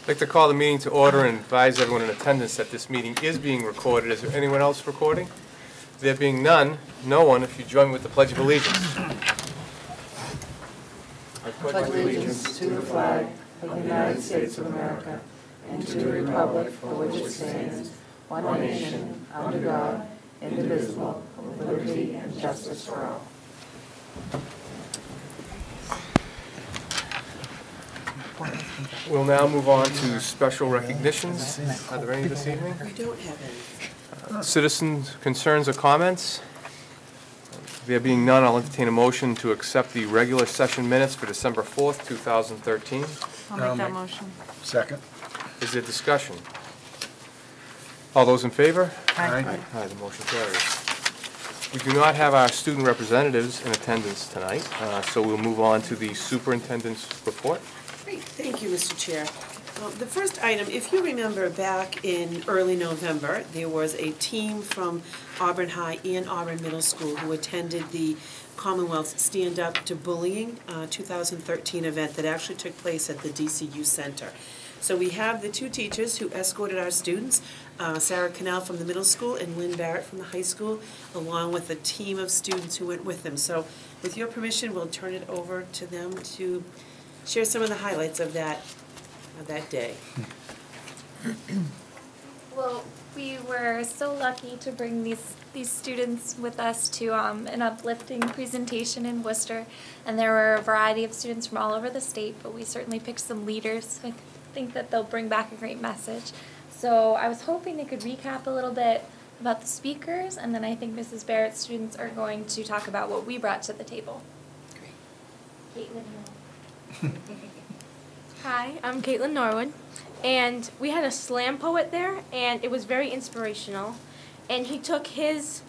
I'd like to call the meeting to order and advise everyone in attendance that this meeting is being recorded. Is there anyone else recording? There being none, no one, if you join me with the Pledge of Allegiance. I pledge allegiance to the flag of the United States of America and to the republic for which it stands, one nation, under God, indivisible, with liberty and justice for all. We'll now move on to special recognitions. Are there any this evening? We don't have any. Citizens' concerns or comments? There being none, I'll entertain a motion to accept the regular session minutes for December 4th, 2013. I'll make that motion. Second. Is there discussion? All those in favor? Aye. Aye, the motion carries. We do not have our student representatives in attendance tonight, so we'll move on to the superintendent's report. Great, thank you, Mr. Chair. The first item, if you remember back in early November, there was a team from Auburn High and Auburn Middle School who attended the Commonwealth Stand Up to Bullying 2013 event that actually took place at the DCU Center. So we have the two teachers who escorted our students, Sarah Cannell from the middle school and Lynn Barrett from the high school, along with a team of students who went with them. So with your permission, we'll turn it over to them to share some of the highlights of that day. Well, we were so lucky to bring these students with us to an uplifting presentation in Worcester, and there were a variety of students from all over the state, but we certainly picked some leaders. I think that they'll bring back a great message. So I was hoping they could recap a little bit about the speakers, and then I think Mrs. Barrett's students are going to talk about what we brought to the table. Great. Caitlin. Hi, I'm Caitlin Norwood, and we had a slam poet there, and it was very inspirational. And he took his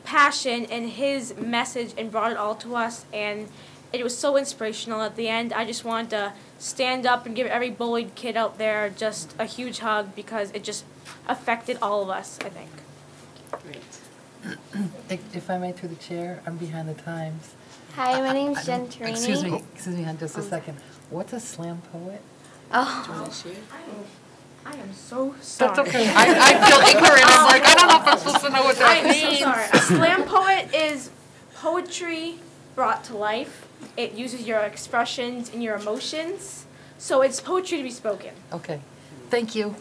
passion and his message and brought it all to us, and it was so inspirational. At the end, I just wanted to stand up and give every bullied kid out there just a huge hug because it just affected all of us, I think. Great. If I may, through the chair, I'm behind the times. Hi, my name's Jen Tarini. Excuse me, hon, just a second. What's a slam poet? Oh. Do you want to share? I am so sorry. That's okay. I feel ignorant. I'm like, I don't know if I'm supposed to know what that I'm means. so sorry. A slam poet is poetry brought to life. It uses your expressions and your emotions. So it's poetry to be spoken. Okay. Thank you.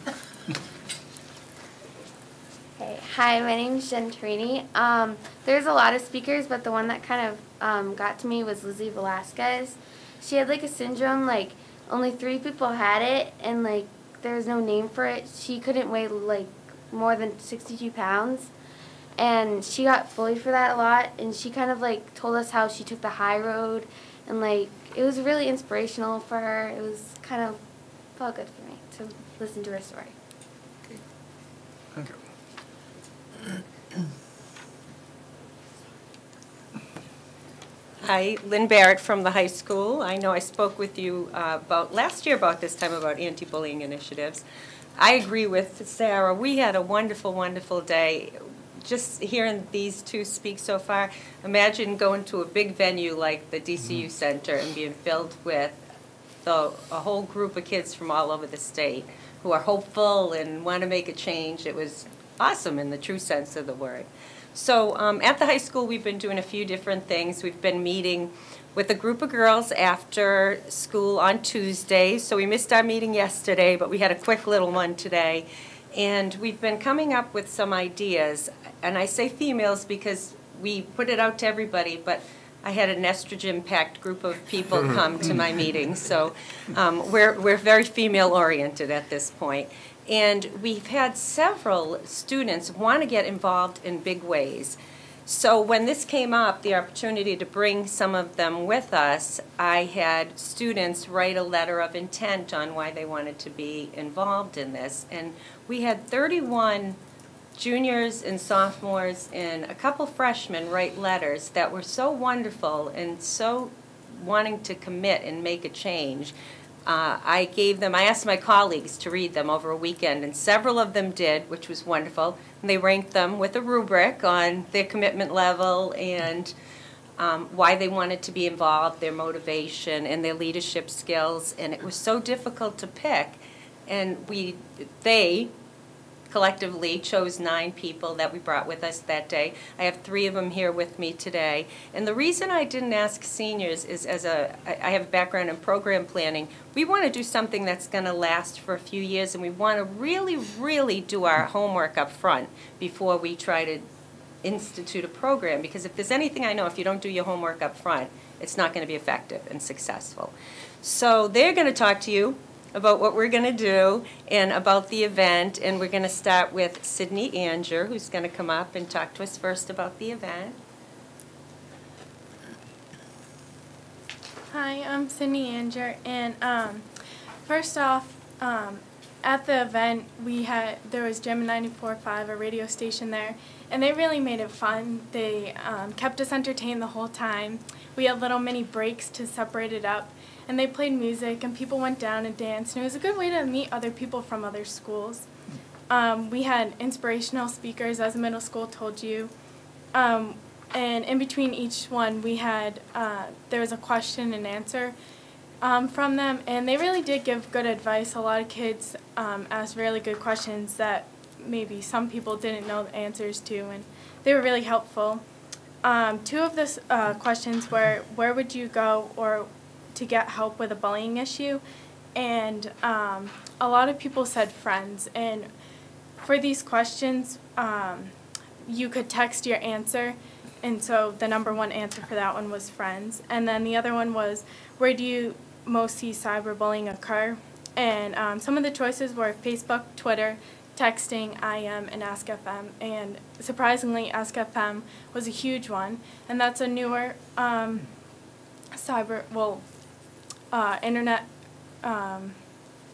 Hey, hi, my name's Jen Tarini. There's a lot of speakers, but the one that kind of got to me was Lizzie Velasquez. She had like a syndrome, like only 3 people had it, and like there was no name for it. She couldn't weigh like more than 62 pounds, and she got bullied for that a lot. And she kind of like told us how she took the high road, and like it was really inspirational for her. It was kind of felt good for me to listen to her story. Thank you. Hi, Lynn Barrett from the high school. I know I spoke with you about last year about this time about anti-bullying initiatives. I agree with Sarah. We had a wonderful, wonderful day. Just hearing these two speak so far, imagine going to a big venue like the DCU Center and being filled with a whole group of kids from all over the state who are hopeful and want to make a change. It was awesome in the true sense of the word. So at the high school, we've been doing a few different things. We've been meeting with a group of girls after school on Tuesday. So we missed our meeting yesterday, but we had a quick little one today. And we've been coming up with some ideas. And I say females because we put it out to everybody, but I had an estrogen-packed group of people come to my meeting. So we're very female-oriented at this point. And we've had several students want to get involved in big ways. So when this came up, the opportunity to bring some of them with us, I had students write a letter of intent on why they wanted to be involved in this. And we had 31 juniors and sophomores and a couple freshmen write letters that were so wonderful and so wanting to commit and make a change. I asked my colleagues to read them over a weekend, and several of them did, which was wonderful. And they ranked them with a rubric on their commitment level and why they wanted to be involved, their motivation, and their leadership skills. And it was so difficult to pick. And they collectively chose 9 people that we brought with us that day. I have 3 of them here with me today. And the reason I didn't ask seniors is I have a background in program planning. We want to do something that's going to last for a few years, and we want to really, really do our homework up front before we try to institute a program. Because if there's anything I know, if you don't do your homework up front, it's not going to be effective and successful. So they're going to talk to you about what we're going to do and about the event. And we're going to start with Sydney Anger, who's going to come up and talk to us first about the event. Hi, I'm Sydney Anger, and first off, at the event there was Gem 94.5, a radio station there, and they really made it fun. They kept us entertained the whole time. We had little mini breaks to separate it up, and they played music, and people went down and danced, and it was a good way to meet other people from other schools. We had inspirational speakers, as the middle school told you, and in between each one we had, there was a question and answer from them, and they really did give good advice. A lot of kids asked really good questions that maybe some people didn't know the answers to, and they were really helpful. 2 of the questions were, where would you go or to get help with a bullying issue? And a lot of people said friends. And for these questions, you could text your answer. And so the number 1 answer for that one was friends. And then the other one was, where do you most see cyberbullying occur? And some of the choices were Facebook, Twitter, texting, IM, and AskFM. And surprisingly, AskFM was a huge one. And that's a newer internet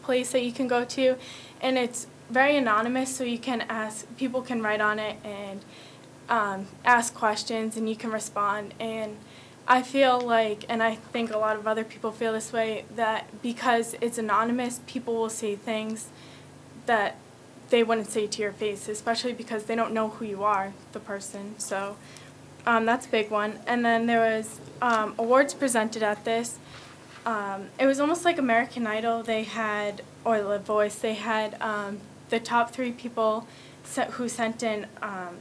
place that you can go to. And it's very anonymous, so you can people can write on it and ask questions, and you can respond. And I feel like, and I think a lot of other people feel this way, that because it's anonymous, people will say things that they wouldn't say to your face, especially because they don't know who you are, the person. So that's a big one. And then there was awards presented at this. It was almost like American Idol. They had, or The Voice, they had the top 3 people who sent in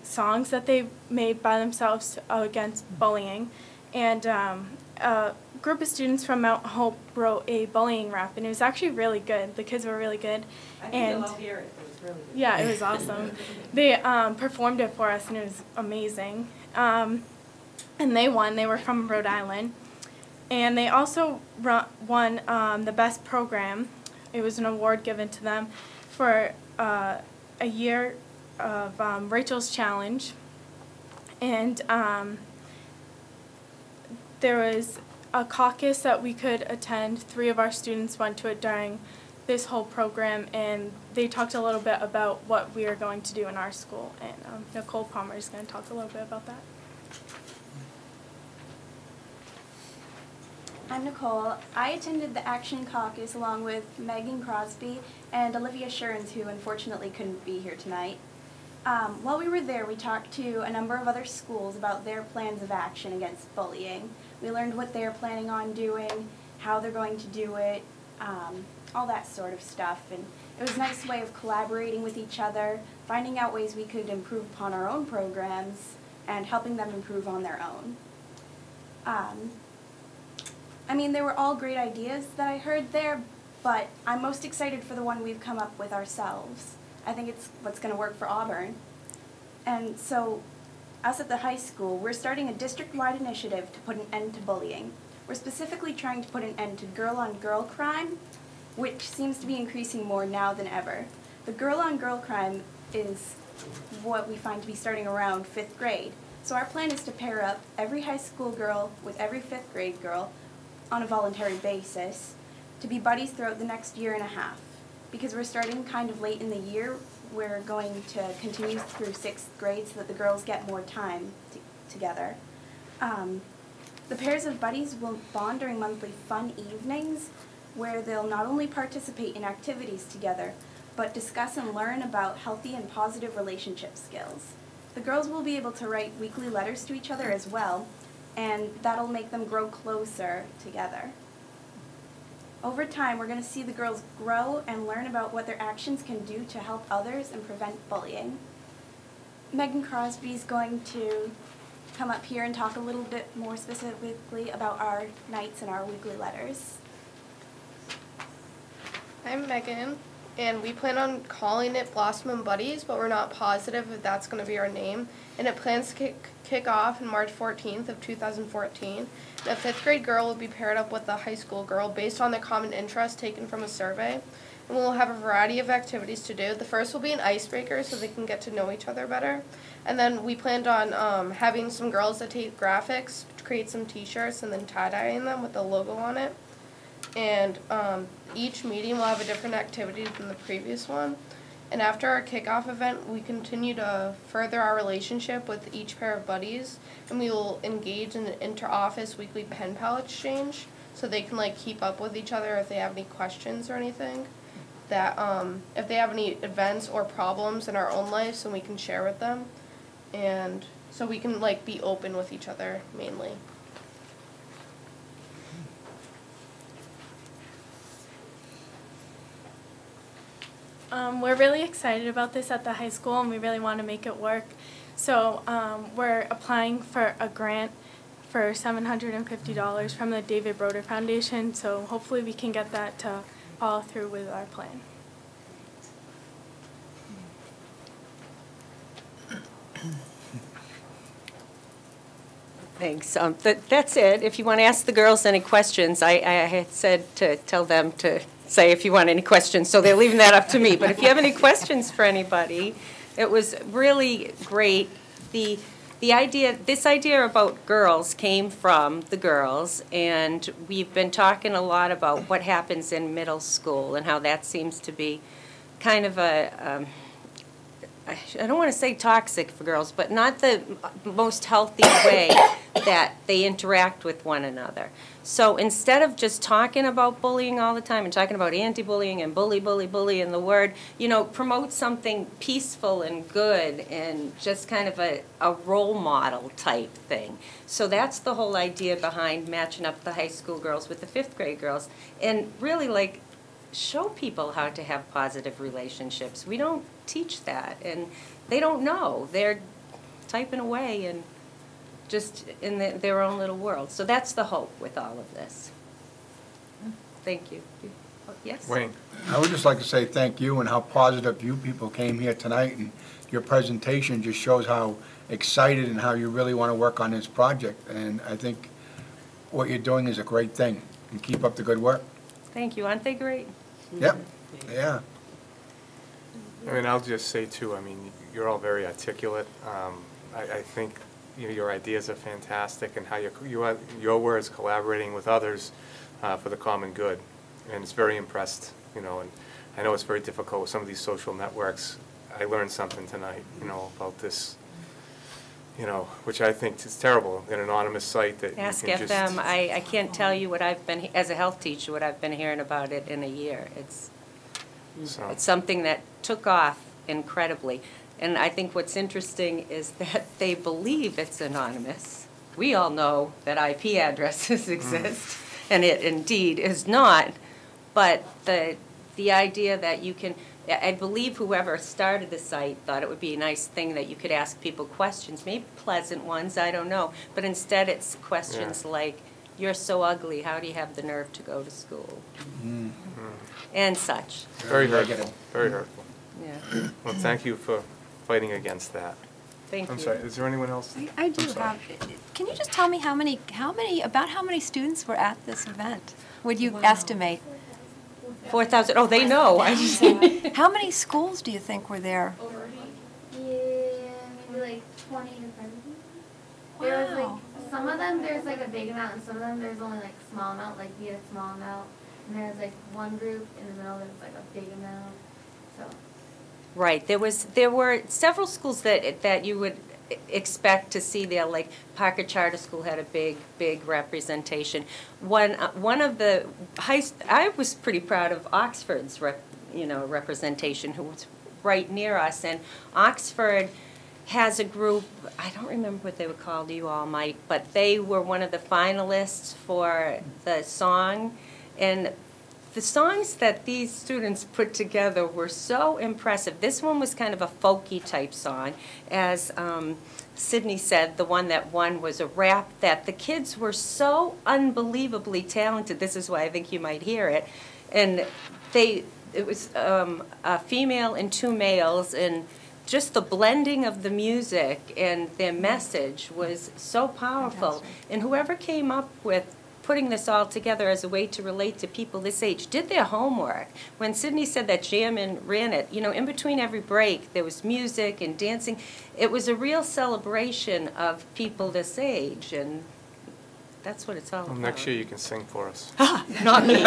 songs that they made by themselves against bullying. And a group of students from Mount Hope wrote a bullying rap, and it was actually really good. The kids were really good. I think they'll hear it. It was really good. Yeah, it was awesome. They performed it for us, and it was amazing. And they won. They were from Rhode Island. And they also won the best program. It was an award given to them for a year of Rachel's Challenge. And there was a caucus that we could attend. 3 of our students went to it during this whole program, and they talked a little bit about what we are going to do in our school. And Nicole Palmer is going to talk a little bit about that. I'm Nicole. I attended the Action Caucus along with Megan Crosby and Olivia Sherns, who unfortunately couldn't be here tonight. While we were there, we talked to a number of other schools about their plans of action against bullying. We learned what they're planning on doing, how they're going to do it, all that sort of stuff. And it was a nice way of collaborating with each other, finding out ways we could improve upon our own programs, and helping them improve on their own. I mean, they were all great ideas that I heard there, but I'm most excited for the one we've come up with ourselves. I think it's what's going to work for Auburn. And so, us at the high school, we're starting a district-wide initiative to put an end to bullying. We're specifically trying to put an end to girl-on-girl crime, which seems to be increasing more now than ever. The girl-on-girl crime is what we find to be starting around 5th grade. So our plan is to pair up every high school girl with every 5th grade girl on a voluntary basis to be buddies throughout the next year and a half. Because we're starting kind of late in the year, we're going to continue through 6th grade so that the girls get more time together. The pairs of buddies will bond during monthly fun evenings where they'll not only participate in activities together, but discuss and learn about healthy and positive relationship skills. The girls will be able to write weekly letters to each other as well, and that'll make them grow closer together. Over time, we're going to see the girls grow and learn about what their actions can do to help others and prevent bullying. Megan Crosby is going to come up here and talk a little bit more specifically about our nights and our weekly letters. I'm Megan, and we plan on calling it Blossom and Buddies, but we're not positive if that's going to be our name. And it plans to kick off on March 14th of 2014. The 5th grade girl will be paired up with a high school girl based on their common interest taken from a survey. And we'll have a variety of activities to do. The first will be an icebreaker so they can get to know each other better. And then we planned on having some girls that take graphics, create some t-shirts, and then tie-dyeing them with the logo on it. And each meeting will have a different activity than the previous one. And after our kickoff event, we continue to further our relationship with each pair of buddies, and we will engage in an inter-office weekly pen pal exchange so they can keep up with each other if they have any questions or anything. That if they have any events or problems in our own lives, then we can share with them, and so we can be open with each other mainly. We're really excited about this at the high school, and we really want to make it work. So we're applying for a grant for $750 from the David Broder Foundation, so hopefully we can get that to follow through with our plan. Thanks. That's it. If you want to ask the girls any questions, I had said to tell them to say if you want any questions, so they're leaving that up to me. But if you have any questions for anybody, it was really great. This idea about girls came from the girls, and we've been talking a lot about what happens in middle school and how that seems to be kind of a I don't want to say toxic for girls, but not the most healthy way that they interact with one another. So instead of just talking about bullying all the time and talking about anti-bullying and bully and the word, promote something peaceful and good and just kind of a role model type thing. So that's the whole idea behind matching up the high school girls with the 5th grade girls, and really show people how to have positive relationships. We don't teach that, and they don't know. They're typing away and just in their own little world. So that's the hope with all of this. Thank you. Yes? Wayne? I would just like to say thank you and how positive you people came here tonight, and your presentation just shows how excited and how you really want to work on this project. And I think what you're doing is a great thing, and keep up the good work. Thank you. Aren't they great? Yep. Yeah. I'll just say too, you're all very articulate. I think your ideas are fantastic, and how your words collaborating with others for the common good. And it's very impressed, and I know it's very difficult with some of these social networks. I learned something tonight, about this, which I think is terrible, an anonymous site that Ask you can FM. I can't tell you what I've been, as a health teacher, what I've been hearing about it in a year. It's something that took off incredibly. And I think what's interesting is that they believe it's anonymous. We all know that IP addresses exist, and it indeed is not. But the idea that you can, I believe whoever started the site thought it would be a nice thing that you could ask people questions, maybe pleasant ones, I don't know. But instead it's questions like, you're so ugly, how do you have the nerve to go to school? Mm-hmm. And such. Very hurtful. Very hurtful. Yeah. Well, thank you for fighting against that. Thank you. I'm sorry, is there anyone else? I do have, can you just tell me how many students were at this event? Would you estimate? 4,000, oh, they know. How many schools do you think were there? Yeah, maybe 20 to 30. There was some of them there's a big amount, and some of them there's only a small amount, we had a small amount. And there's one group in the middle there's a big amount. So. Right. There were several schools that you would expect to see there. Like Parker Charter School had a big representation. One of the I was pretty proud of Oxford's representation, who was right near us. And Oxford has a group, I don't remember what they were called, you all might, but they were one of the finalists for the song. And the songs that these students put together were so impressive. This one was kind of a folky type song. As Sydney said, the one that won was a rap that the kids were so unbelievably talented. This is why I think you might hear it. And it was a female and two males, and just the blending of the music and their message was so powerful. Fantastic. And whoever came up with putting this all together as a way to relate to people this age did their homework. When Sydney said that Jammin ran it, you know, in between every break there was music and dancing. It was a real celebration of people this age, and that's what it's all Well, about. next year you can sing for us. Not me. You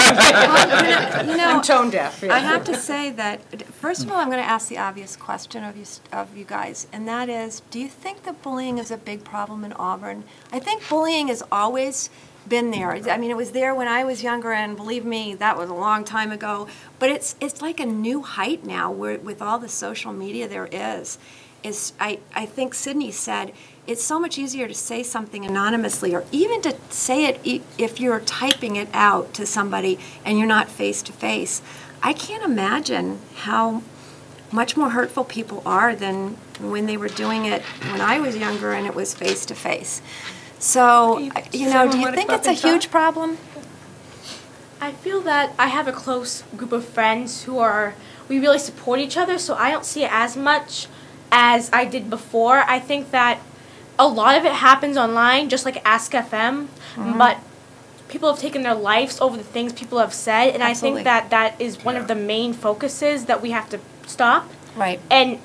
know, I'm tone deaf. I have to say that, first of all, I'm going to ask the obvious question of you guys, and that is, do you think that bullying is a big problem in Auburn? I think bullying has always been there. I mean, it was there when I was younger, and believe me, that was a long time ago. But it's like a new height now, where with all the social media there is. I think Sydney said, it's so much easier to say something anonymously, or even to say it if you're typing it out to somebody and you're not face to face. I can't imagine how much more hurtful people are than when they were doing it when I was younger and it was face to face. So, you know, do you think it's a huge problem? I feel that I have a close group of friends we really support each other, so I don't see it as much as I did before. I think that a lot of it happens online, just like Ask FM, but people have taken their lives over the things people have said, and Absolutely. I think that is one of the main focuses that we have to stop. Right. And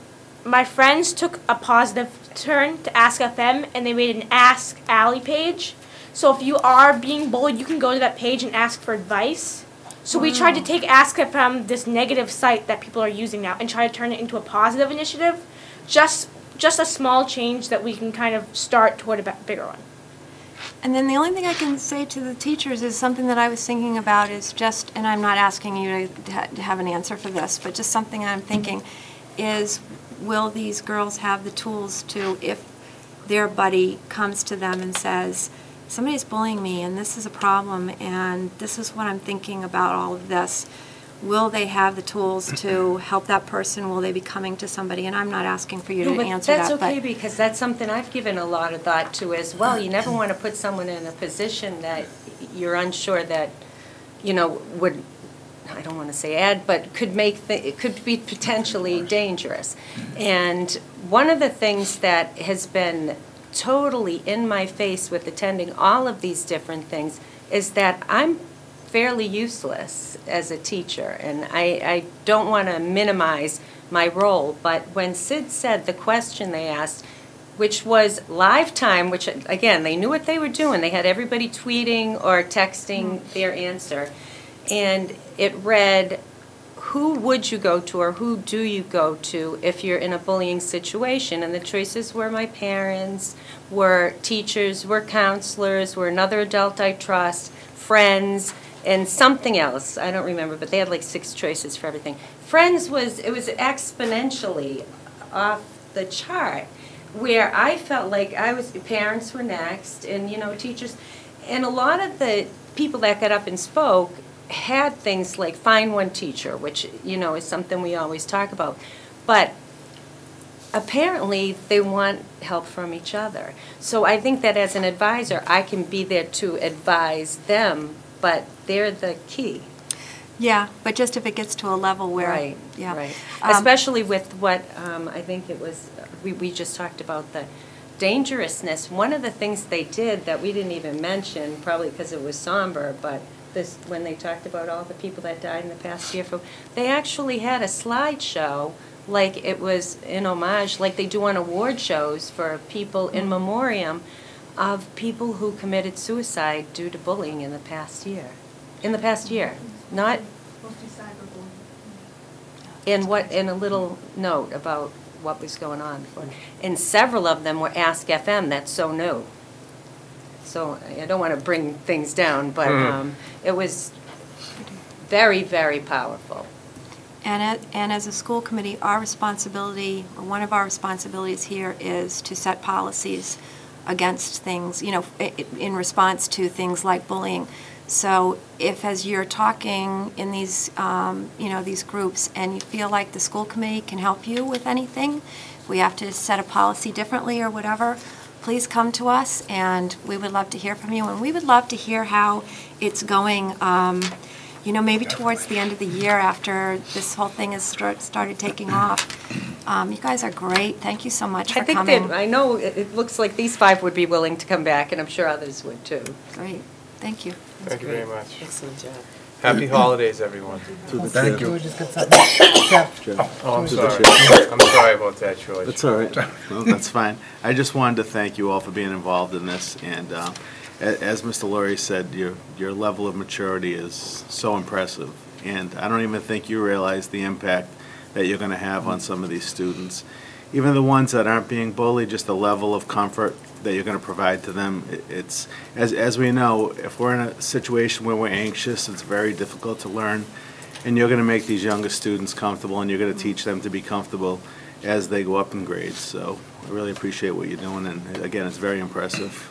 my friends took a positive turn to Ask FM, and they made an Ask Allie page. So if you are being bullied, you can go to that page and ask for advice. So we tried to take Ask FM, this negative site that people are using now, and try to turn it into a positive initiative. Just a small change that we can kind of start toward a bigger one. And then the only thing I can say to the teachers is something that I was thinking about is just, and I'm not asking you to have an answer for this, but just something I'm thinking is, will these girls have the tools to, if their buddy comes to them and says, somebody's bullying me and this is a problem and this is what I'm thinking about all of this, will they have the tools to help that person? Will they be coming to somebody? And I'm not asking for you to answer that. That's okay, because that's something I've given a lot of thought to as well. You never want to put someone in a position that you're unsure that, you know, would, I don't want to say add, but could it could be potentially dangerous. And one of the things that has been totally in my face with attending all of these different things is that I'm fairly useless as a teacher, and I don't want to minimize my role, but when Sid said the question they asked, which was live time, which again, they knew what they were doing. They had everybody tweeting or texting their answer, and it read, who would you go to or who do you go to if you're in a bullying situation? And the choices were my parents, were teachers, were counselors, were another adult I trust, friends, and something else. I don't remember, but they had like 6 choices for everything. Friends was exponentially off the chart, where I felt like parents were next, and, you know, teachers. And a lot of the people that got up and spoke had things like find one teacher, which, you know, is something we always talk about. But apparently they want help from each other. So I think that as an advisor, I can be there to advise them, but they're the key. Yeah, but just if it gets to a level where, Right, yeah. right. Especially with what I think it was, we just talked about the dangerousness. One of the things they did that we didn't even mention, probably because it was somber, but when they talked about all the people that died in the past year, they actually had a slideshow, like it was in homage, like they do on award shows for people in memoriam of people who committed suicide due to bullying in the past year. In the past year, not. In a little note about what was going on. And several of them were Ask FM. That's so new. So I don't want to bring things down, but it was very, very powerful. And as a school committee, our responsibility, or one of our responsibilities here, is to set policies against things, you know, in response to things like bullying. So if, as you're talking in these, these groups, and you feel like the school committee can help you with anything, we have to set a policy differently or whatever, please come to us, and we would love to hear from you. And we would love to hear how it's going, maybe towards the end of the year after this whole thing has started taking off. You guys are great. Thank you so much for coming. I know it looks like these 5 would be willing to come back, and I'm sure others would too. Great. Thank you. Thank you very much. Excellent job. Happy holidays, everyone. Thank you. Oh, I'm sorry. I'm sorry about that, George. That's all right. Well, that's fine. I just wanted to thank you all for being involved in this, and as Mr. Laurie said, your level of maturity is so impressive, and I don't even think you realize the impact that you're going to have on some of these students. Even the ones that aren't being bullied, just the level of comfort that you're going to provide to them. It's, as we know, if we're in a situation where we're anxious, it's very difficult to learn, and you're going to make these younger students comfortable, and you're going to teach them to be comfortable as they go up in grades. So I really appreciate what you're doing, and again, it's very impressive.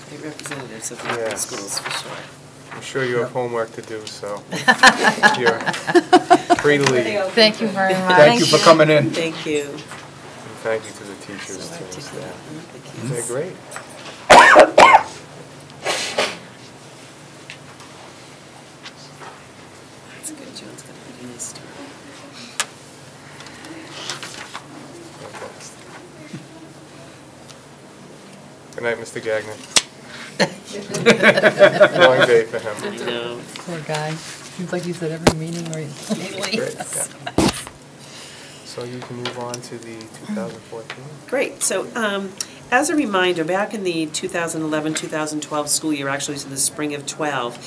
Great representatives of the local Yes. schools, for sure. I'm sure you have homework to do, so you're free to leave. Thank you very much. Thank you for coming in. Thank you. And thank you to the teachers, So too, and articulate. staff. They're great. That's good. John's got a really nice story. Fantastic. Good night, Mr. Gagnon. Long day for him. I know. Poor guy. Seems like he's at every meeting where he's Great, yeah. So you can move on to the 2014. Great. So as a reminder, back in the 2011-2012 school year, actually it was in the spring of 12,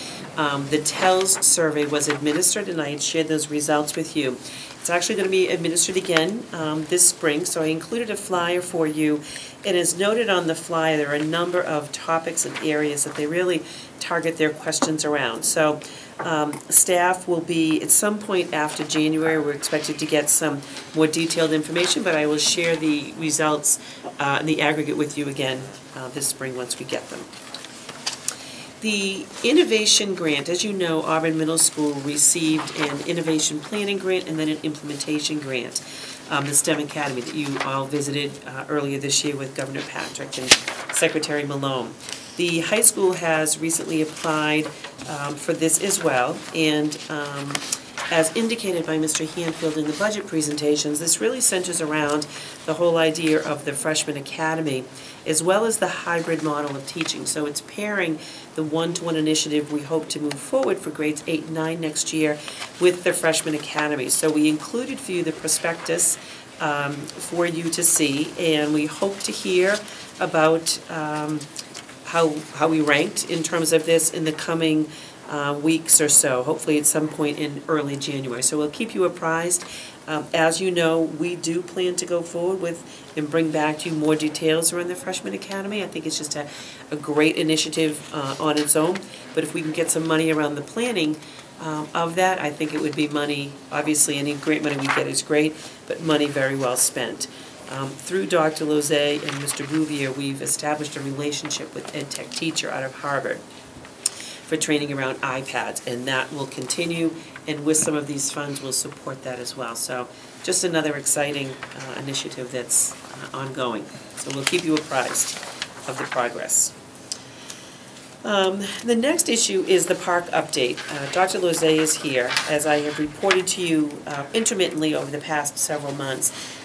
the TELS survey was administered, and I had shared those results with you. It's actually going to be administered again this spring, so I included a flyer for you. And as noted on the flyer, there are a number of topics and areas that they really target their questions around. So staff will be, at some point after January, we're expected to get some more detailed information, but I will share the results in the aggregate with you again this spring once we get them. The innovation grant, as you know, Auburn Middle School received an innovation planning grant and then an implementation grant, the STEM Academy that you all visited earlier this year with Governor Patrick and Secretary Malone. The high school has recently applied for this as well, and as indicated by Mr. Hanfield in the budget presentations, this really centers around the whole idea of the freshman academy, as well as the hybrid model of teaching. So it's pairing the one-to-one initiative we hope to move forward for grades 8 and 9 next year with the freshman academy. So we included for you the prospectus for you to see, and we hope to hear about how we ranked in terms of this in the coming weeks or so, hopefully at some point in early January. So we'll keep you apprised. As you know, we do plan to go forward with and bring back to you more details around the Freshman Academy. I think it's just a great initiative on its own, but if we can get some money around the planning of that, I think it would be money, obviously any grant money we get is great, but money very well spent. Through Dr. Lozay and Mr. Bouvier, we've established a relationship with EdTech Teacher out of Harvard for training around iPads, and that will continue, and with some of these funds we'll support that as well. So just another exciting initiative that's ongoing. So we'll keep you apprised of the progress. The next issue is the park update. Dr. Lozay is here. As I have reported to you intermittently over the past several months,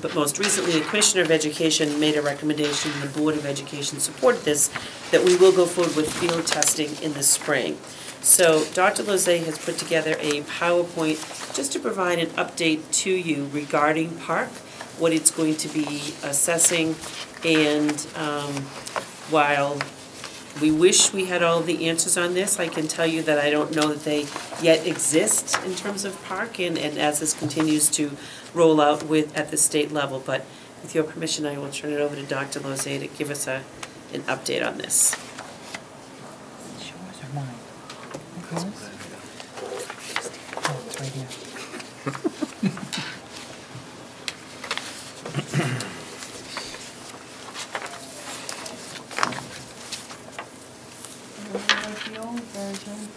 but most recently, the Commissioner of Education made a recommendation, and the Board of Education supported this, that we will go forward with field testing in the spring. So Dr. Lozay has put together a PowerPoint just to provide an update to you regarding park, what it's going to be assessing, and while we wish we had all the answers on this, I can tell you that I don't know that they yet exist in terms of park, and as this continues to roll out at the state level. But with your permission, I will turn it over to Dr. Lozay to give us an update on this. It's yours or mine? Yours? Oh, it's right here. presentation.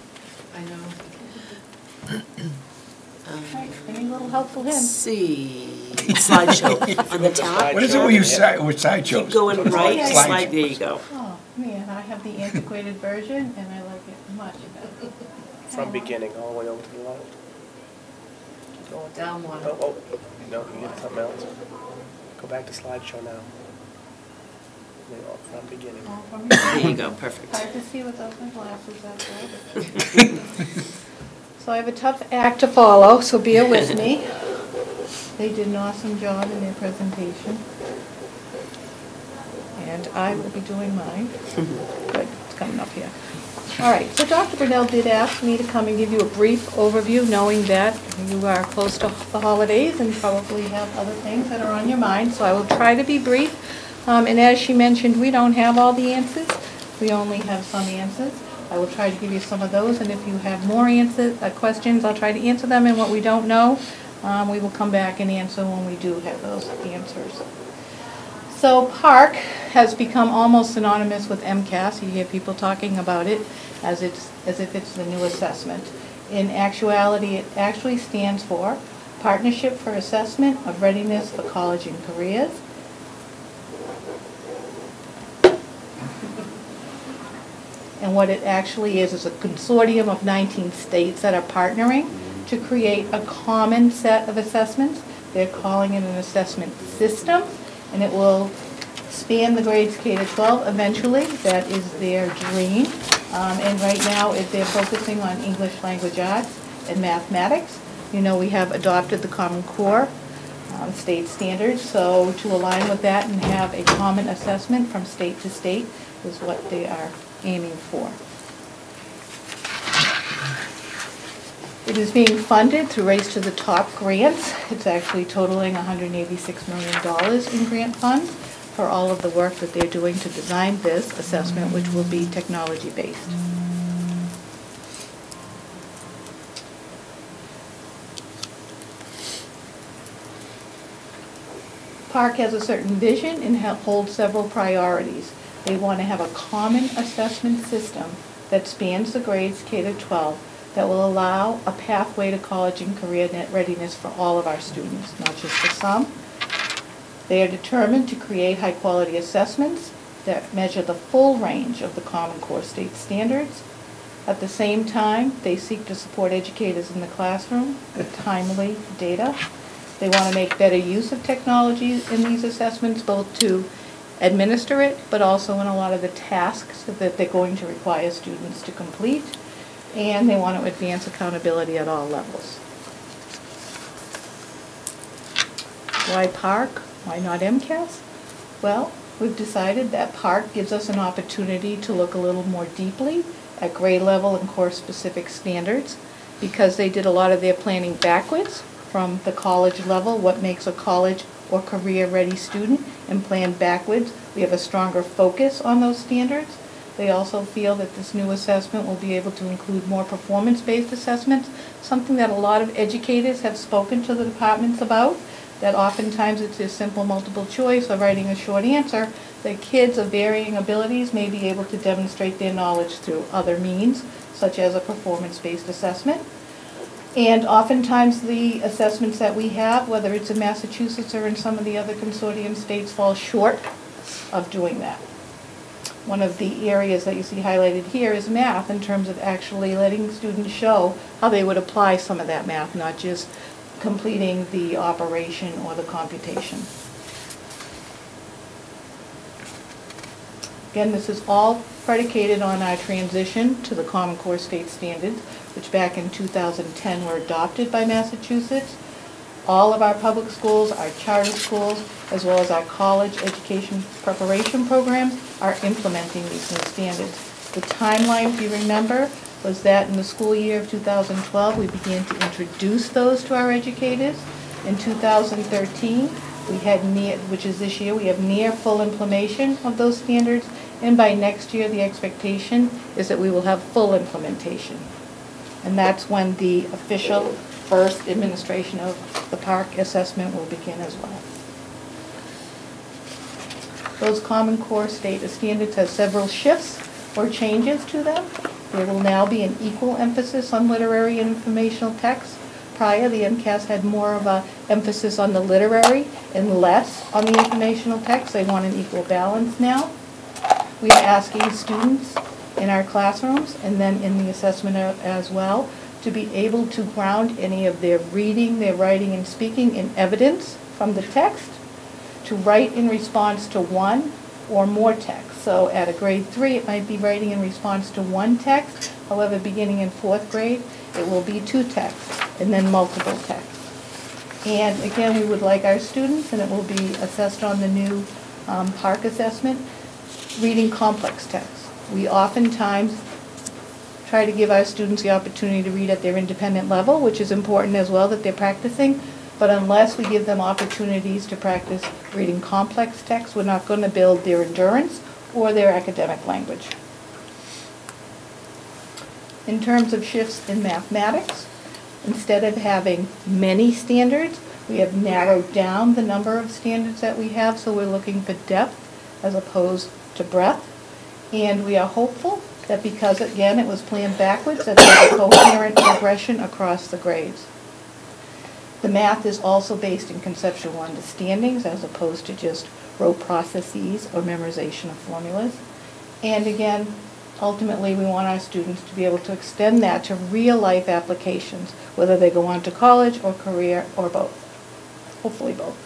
I know. Any little helpful Let's hints? see, slideshow on the top. What is it with you sideshows? Keep going right, Slide. slide, there you go. Oh, man, I have the antiquated version, and I like it much better. From beginning all the way over to the left. Going down one. Oh, no, you get something else. Go back to slideshow now. From beginning. Oh, from There you go, perfect. Hard to see without my glasses after all. So I have a tough act to follow, so bear with me. They did an awesome job in their presentation. And I will be doing mine. Good, it's coming up here. All right, so Dr. Brunel did ask me to come and give you a brief overview, knowing that you are close to the holidays and probably have other things that are on your mind, so I will try to be brief. And as she mentioned, we don't have all the answers. We only have some answers. I will try to give you some of those, and if you have more questions, I'll try to answer them, and what we don't know, we will come back and answer when we do have those answers. So PARC has become almost synonymous with MCAS. You hear people talking about it as if it's the new assessment. In actuality, it actually stands for Partnership for Assessment of Readiness for College and Careers. And what it actually is a consortium of 19 states that are partnering to create a common set of assessments. They're calling it an assessment system, and it will span the grades K to 12 eventually. That is their dream. And right now, they're focusing on English language arts and mathematics. You know, we have adopted the Common Core state standards, so to align with that and have a common assessment from state to state is what they are aiming for. It is being funded through Race to the Top grants. It's actually totaling $186 million in grant funds for all of the work that they're doing to design this assessment, which will be technology-based. PARC has a certain vision and holds several priorities. They want to have a common assessment system that spans the grades K to 12 that will allow a pathway to college and career readiness for all of our students, not just for some. They are determined to create high-quality assessments that measure the full range of the Common Core state standards. At the same time, they seek to support educators in the classroom with timely data. They want to make better use of technology in these assessments, both to administer it, but also in a lot of the tasks that they're going to require students to complete. And they want to advance accountability at all levels. Why PARC? Why not MCAS? Well, we've decided that PARC gives us an opportunity to look a little more deeply at grade level and course-specific standards, because they did a lot of their planning backwards from the college level, what makes a college or career-ready student, and plan backwards. We have a stronger focus on those standards. They also feel that this new assessment will be able to include more performance-based assessments, something that a lot of educators have spoken to the departments about, that oftentimes it's a simple multiple choice or writing a short answer, that kids of varying abilities may be able to demonstrate their knowledge through other means, such as a performance-based assessment. And oftentimes the assessments that we have, whether it's in Massachusetts or in some of the other consortium states, fall short of doing that. One of the areas that you see highlighted here is math, in terms of actually letting students show how they would apply some of that math, not just completing the operation or the computation. Again, this is all predicated on our transition to the Common Core state standards, which back in 2010 were adopted by Massachusetts. All of our public schools, our charter schools, as well as our college education preparation programs are implementing these new standards. The timeline, if you remember, was that in the school year of 2012, we began to introduce those to our educators. In 2013, we had near, which is this year, we have near full implementation of those standards, and by next year, the expectation is that we will have full implementation. And that's when the official first administration of the PARC assessment will begin as well. Those Common Core state standards have several shifts or changes to them. There will now be an equal emphasis on literary and informational texts. Prior, the MCAS had more of a emphasis on the literary and less on the informational text. They want an equal balance now. We are asking students in our classrooms and then in the assessment as well to be able to ground any of their reading, their writing, and speaking in evidence from the text, to write in response to one or more texts. So at a grade 3, it might be writing in response to one text. However, beginning in 4th grade, it will be 2 texts and then multiple texts. And again, we would like our students, and it will be assessed on the new PARCC assessment, reading complex texts. We oftentimes try to give our students the opportunity to read at their independent level, which is important as well that they're practicing. But unless we give them opportunities to practice reading complex texts, we're not going to build their endurance or their academic language. In terms of shifts in mathematics, instead of having many standards, we have narrowed down the number of standards that we have, so we're looking for depth as opposed to breadth. And we are hopeful that because, again, it was planned backwards, that there's a coherent progression across the grades. The math is also based in conceptual understandings as opposed to just rote processes or memorization of formulas. And again, ultimately, we want our students to be able to extend that to real-life applications, whether they go on to college or career or both. Hopefully both.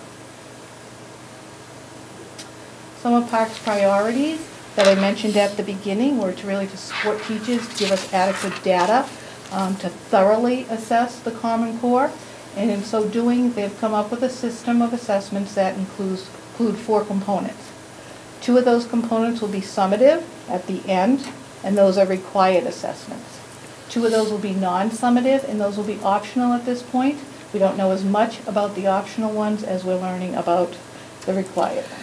Some of PARCC's priorities that I mentioned at the beginning were to support teachers, to give us adequate data, to thoroughly assess the Common Core. And in so doing, they've come up with a system of assessments that include 4 components. 2 of those components will be summative at the end, and those are required assessments. 2 of those will be non-summative, and those will be optional at this point. We don't know as much about the optional ones as we're learning about the required ones.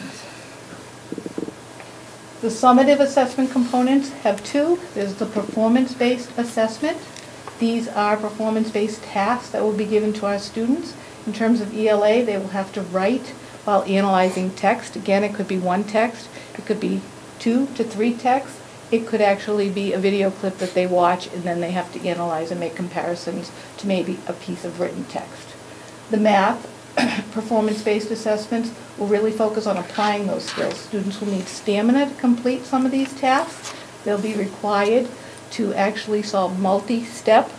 The summative assessment components have 2. There's the performance-based assessment. These are performance-based tasks that will be given to our students. In terms of ELA, they will have to write while analyzing text. Again, it could be 1 text. It could be 2 to 3 texts. It could actually be a video clip that they watch and then they have to analyze and make comparisons to maybe a piece of written text. The math performance-based assessments will really focus on applying those skills. Students will need stamina to complete some of these tasks. They'll be required to actually solve multi-step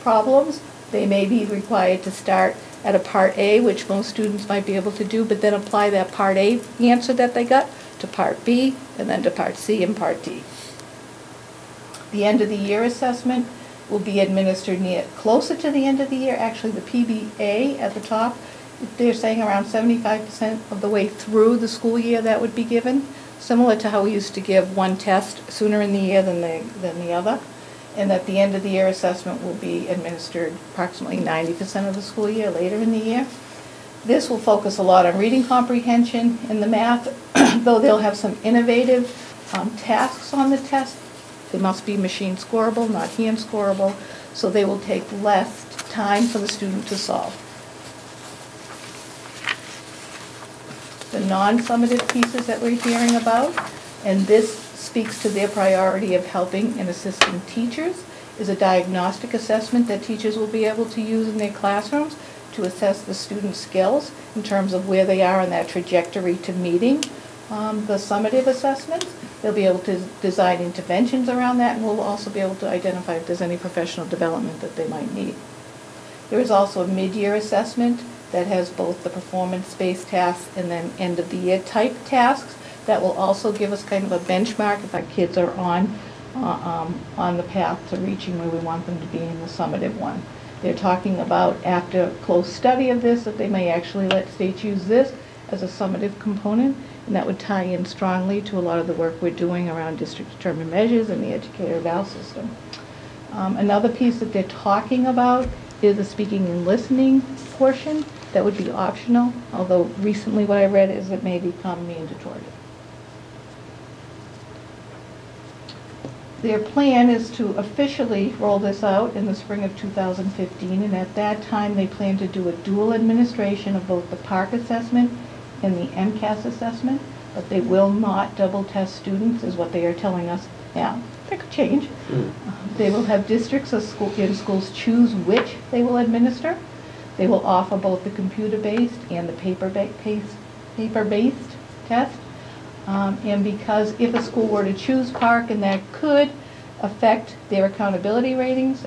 problems. They may be required to start at a Part A, which most students might be able to do, but then apply that Part A answer that they got to Part B, and then to Part C and Part D. The end of the year assessment will be administered closer to the end of the year. Actually, the PBA at the top, they're saying around 75% of the way through the school year that would be given, similar to how we used to give 1 test sooner in the year than the other. And at the end of the year assessment will be administered approximately 90% of the school year later in the year. This will focus a lot on reading comprehension in the math, though they'll have some innovative tasks on the test. They must be machine scorable, not hand scorable, so they will take less time for the student to solve. The non-summative pieces that we're hearing about, and this speaks to their priority of helping and assisting teachers, is a diagnostic assessment that teachers will be able to use in their classrooms to assess the students' skills in terms of where they are on that trajectory to meeting the summative assessments. They'll be able to design interventions around that, and we'll also be able to identify if there's any professional development that they might need. There is also a mid-year assessment that has both the performance-based tasks and then end-of-the-year type tasks that will also give us kind of a benchmark if our kids are on the path to reaching where we want them to be in the summative one. They're talking about, after close study of this, that they may actually let states use this as a summative component, and that would tie in strongly to a lot of the work we're doing around district-determined measures and the educator eval system. Another piece that they're talking about is the speaking and listening portion. That would be optional, although recently what I read is it may become mandatory. Their plan is to officially roll this out in the spring of 2015, and at that time they plan to do a dual administration of both the PARCC assessment and the MCAS assessment, but they will not double test students, is what they are telling us now. that could change. They will have districts or schools choose which they will administer. They will offer both the computer-based and the paper-based test. And because if a school were to choose Park, and that could affect their accountability ratings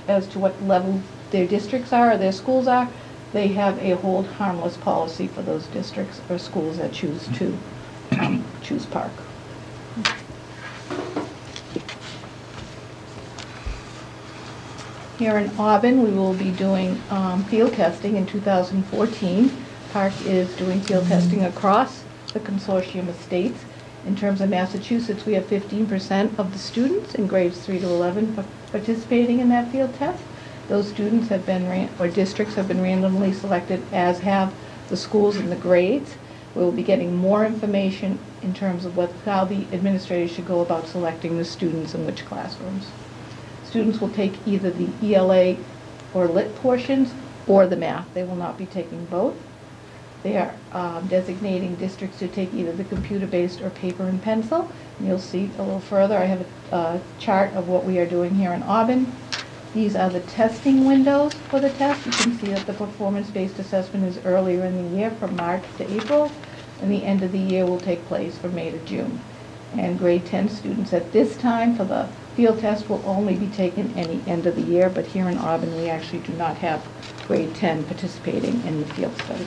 as to what level their districts are or their schools are, they have a hold harmless policy for those districts or schools that choose to choose Park. Here in Auburn, we will be doing field testing in 2014. Park is doing field testing across the consortium of states. In terms of Massachusetts, we have 15% of the students in grades 3 to 11 participating in that field test. Those students have been, or districts have been randomly selected, as have the schools and the grades. We will be getting more information in terms of how the administrators should go about selecting the students in which classrooms. Students will take either the ELA or Lit portions or the math. They will not be taking both. They are designating districts to take either the computer-based or paper and pencil. And you'll see a little further, I have a chart of what we are doing here in Auburn. These are the testing windows for the test. You can see that the performance-based assessment is earlier in the year, from March to April, and the end of the year will take place from May to June. And grade 10 students at this time for the field test will only be taken any end of the year, but here in Auburn we actually do not have grade 10 participating in the field study.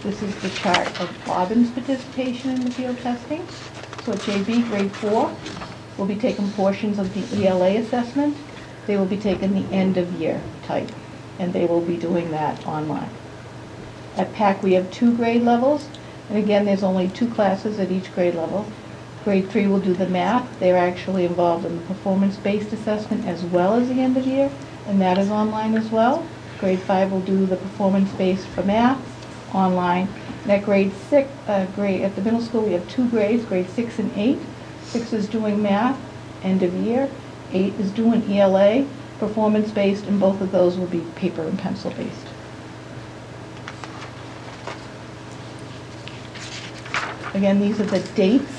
This is the chart of Auburn's participation in the field testing. So at JB, grade 4 will be taking portions of the ELA assessment. They will be taking the end of year type, and they will be doing that online. At PAC we have 2 grade levels, and again there's only 2 classes at each grade level. Grade 3 will do the math. They're actually involved in the performance-based assessment as well as the end of year, and that is online as well. Grade 5 will do the performance-based for math, online. And at grade 6, at the middle school we have 2 grades, grade 6 and 8. 6 is doing math, end of year. 8 is doing ELA, performance-based, and both of those will be paper and pencil-based. Again, these are the dates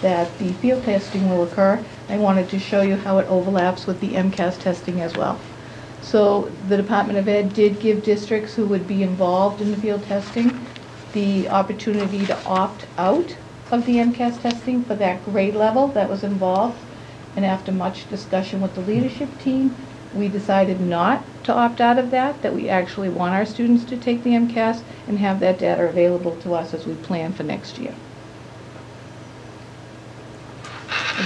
that the field testing will occur. I wanted to show you how it overlaps with the MCAS testing as well. So the Department of Ed did give districts who would be involved in the field testing the opportunity to opt out of the MCAS testing for that grade level that was involved. And after much discussion with the leadership team, we decided not to opt out of that we actually want our students to take the MCAS and have that data available to us as we plan for next year.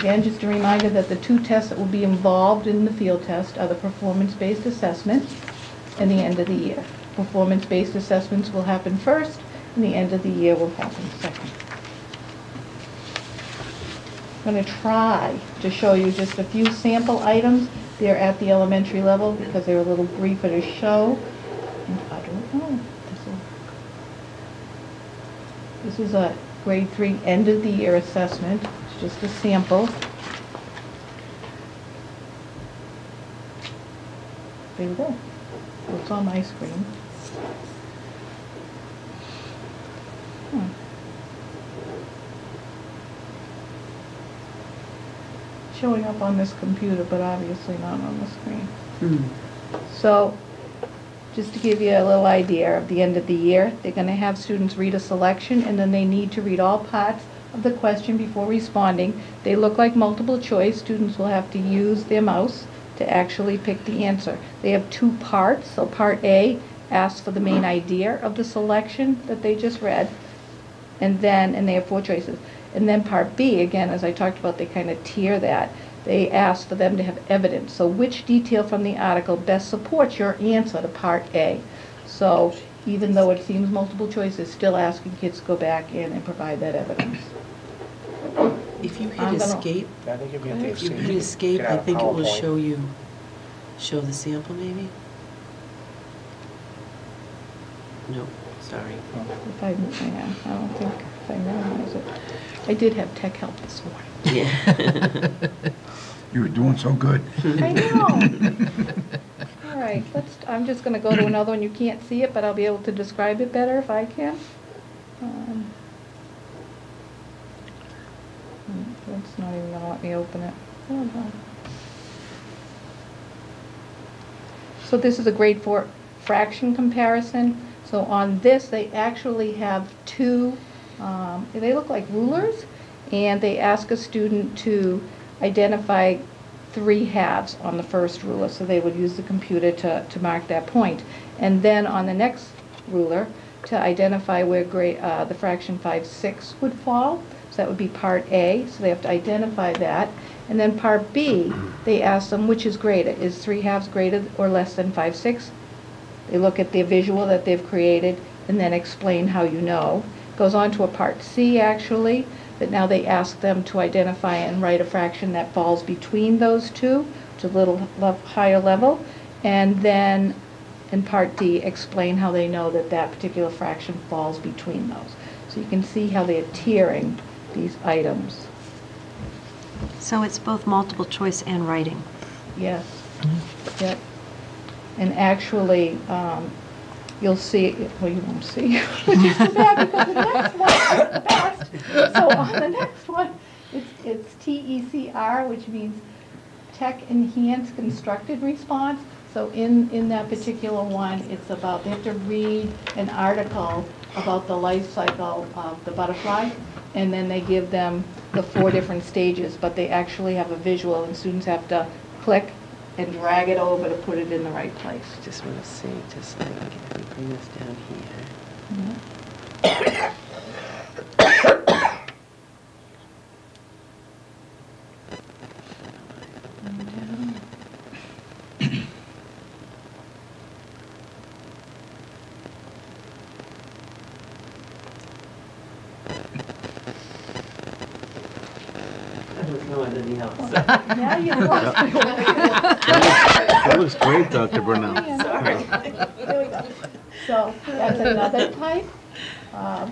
Again, just a reminder that the 2 tests that will be involved in the field test are the performance-based assessment and the end of the year. Performance-based assessments will happen first, and the end of the year will happen second. I'm going to try to show you just a few sample items. They're at the elementary level because they're a little briefer to show. And I don't know. This is a grade 3 end of the year assessment. It's just a sample. There we go. It's on my screen. Showing up on this computer, but obviously not on the screen. So, just to give you a little idea of the end of the year, they're going to have students read a selection, and then they need to read all parts of the question before responding. They look like multiple choice. Students will have to use their mouse to actually pick the answer. They have 2 parts. So part A asks for the main idea of the selection that they just read, and they have 4 choices. And then part B, again, as I talked about, they kind of tier that. They ask for them to have evidence. So which detail from the article best supports your answer to part A? So even though it seems multiple choices, still asking kids to go back in and provide that evidence. If you hit escape, I think if you hit the if you hit escape, I think it will show the sample maybe? No, sorry. If I don't think if I memorize it. I did have tech help this morning. Yeah. You were doing so good. I know. All right, I'm just going to go to another one. You can't see it, but I'll be able to describe it better if I can. It's not even gonna let me open it. Oh, no. So this is a grade 4 fraction comparison. So on this, they actually have two, they look like rulers, and they ask a student to identify 3 halves on the first ruler. So they would use the computer to mark that point. And then on the next ruler, to identify where the fraction 5/6 would fall. So that would be part A, so they have to identify that. And then part B, they ask them which is greater. Is 3 halves greater or less than 5/6? They look at the visual that they've created and then explain how you know. Goes on to a part C actually, but now they ask them to identify and write a fraction that falls between those two, to a little higher level. And then in part D, explain how they know that that particular fraction falls between those. So you can see how they're tiering these items. So it's both multiple choice and writing. Yes. Yep. And actually, you'll see, well, you won't see, which is too bad because the next one is the best. So on the next one, it's TECR, which means Tech Enhanced Constructed Response. So in that particular one, it's about, they have to read an article about the life cycle of the butterfly, and then they give them the 4 different stages, but they actually have a visual, and students have to click and drag it over to put it in the right place. Just want to see, just like, if we bring this down here. I don't know anything else. Now you lost me. That looks great, Dr. Brunel. Sorry. There we go. So that's another type.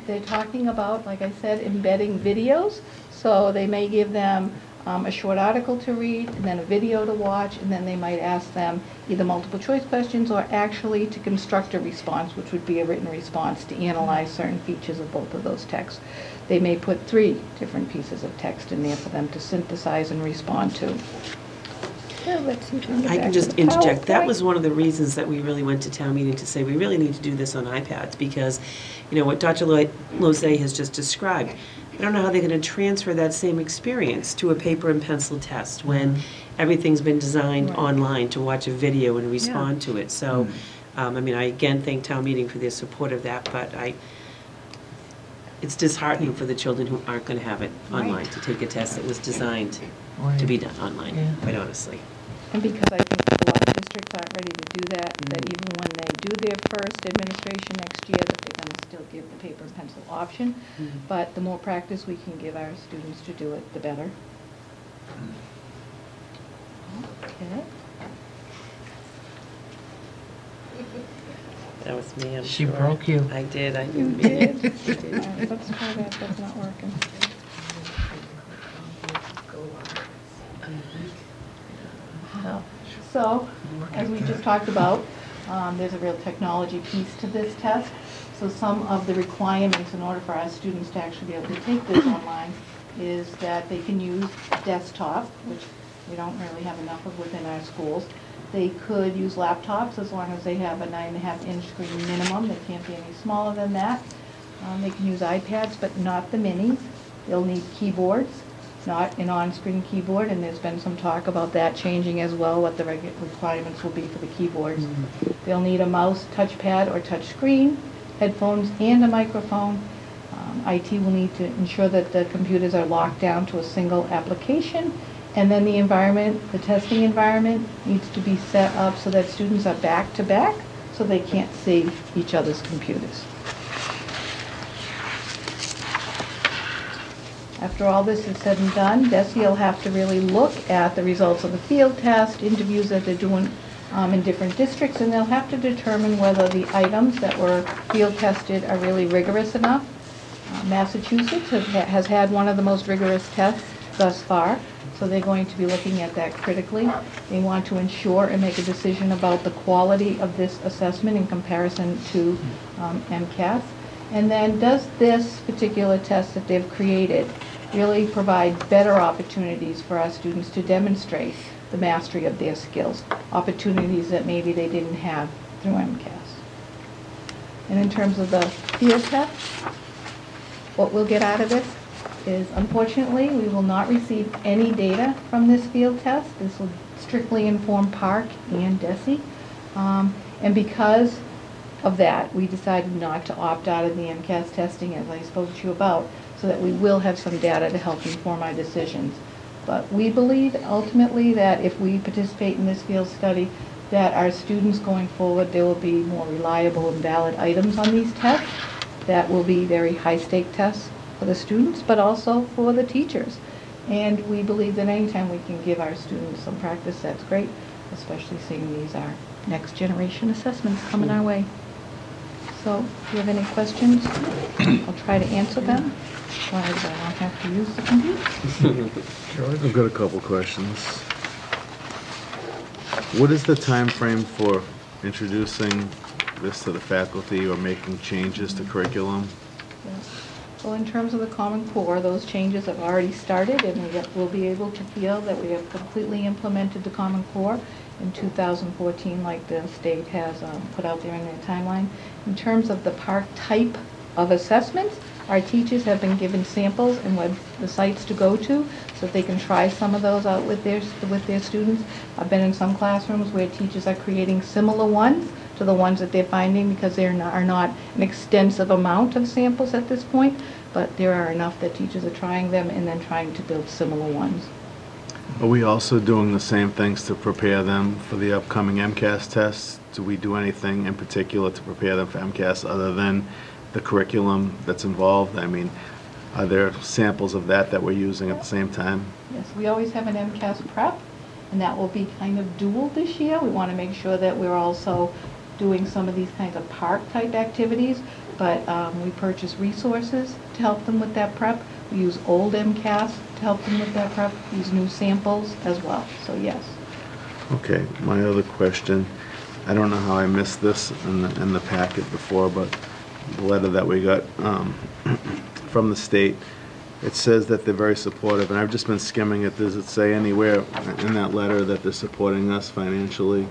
They're talking about, like I said, embedding videos. So they may give them a short article to read, and then a video to watch, and then they might ask them either multiple choice questions or actually to construct a response, which would be a written response to analyze certain features of both of those texts. They may put 3 different pieces of text in there for them to synthesize and respond to. I can just interject. That was one of the reasons that we really went to town meeting to say we really need to do this on iPads because, you know, what Dr. Lozay has just described, I don't know how they're going to transfer that same experience to a paper and pencil test when everything's been designed online to watch a video and respond to it. So, I mean, I again thank town meeting for their support of that, but it's disheartening for the children who aren't going to have it online to take a test that was designed to be done online, quite honestly. And because I think a lot of districts aren't ready to do that, that even when they do their first administration next year, that they're going to still give the paper and pencil option. But the more practice we can give our students to do it, the better. Okay. That was me, I'm She sure. broke you. I did, I You didn't mean did. it. All right, let's try that. That's not working. So, as we just talked about, there's a real technology piece to this test. So some of the requirements in order for our students to actually be able to take this online is that they can use desktop, which we don't really have enough of within our schools. They could use laptops as long as they have a 9.5-inch screen minimum. They can't be any smaller than that. They can use iPads, but not the minis. They'll need keyboards, not an on-screen keyboard, and there's been some talk about that changing as well, what the requirements will be for the keyboards. They'll need a mouse, touchpad, or touch screen, headphones, and a microphone. IT will need to ensure that the computers are locked down to a single application, and then the environment, the testing environment, needs to be set up so that students are back-to-back, so they can't see each other's computers. After all this is said and done, DESE will have to really look at the results of the field test, interviews that they're doing in different districts, and they'll have to determine whether the items that were field tested are really rigorous enough. Massachusetts has had one of the most rigorous tests thus far, so they're going to be looking at that critically. They want to ensure and make a decision about the quality of this assessment in comparison to MCAS. And then does this particular test that they've created really provide better opportunities for our students to demonstrate the mastery of their skills, opportunities that maybe they didn't have through MCAS. And in terms of the field test, what we'll get out of this is, unfortunately, we will not receive any data from this field test. This will strictly inform Park and DESE. And because of that, we decided not to opt out of the MCAS testing, as I spoke to you about, so that we will have some data to help inform our decisions. But we believe ultimately that if we participate in this field study, that our students going forward, there will be more reliable and valid items on these tests that will be very high-stake tests for the students, but also for the teachers. And we believe that anytime we can give our students some practice, that's great, especially seeing these are next generation assessments coming our way. So if you have any questions, I'll try to answer them, so I don't have to use the computer. I've got a couple questions. What is the time frame for introducing this to the faculty or making changes to curriculum? Well, in terms of the Common Core, those changes have already started, and we'll be able to feel that we have completely implemented the Common Core in 2014, like the state has put out there in their timeline. In terms of the Park type of assessments, our teachers have been given samples and the sites to go to, so that they can try some of those out with their students. I've been in some classrooms where teachers are creating similar ones to the ones that they're finding, because there are not an extensive amount of samples at this point, but there are enough that teachers are trying them and then trying to build similar ones. Are we also doing the same things to prepare them for the upcoming MCAS tests? Do we do anything in particular to prepare them for MCAS other than the curriculum that's involved? I mean, are there samples of that we're using at the same time? Yes, we always have an MCAS prep, and that will be kind of dual this year. We want to make sure that we're also doing some of these kinds of park-type activities, but we purchase resources to help them with that prep. We use old MCAS to help them with that prep, use new samples as well, so yes. Okay, my other question, I don't know how I missed this in the packet before, but the letter that we got from the state, it says that they're very supportive, and I've just been skimming it. Does it say anywhere in that letter that they're supporting us financially?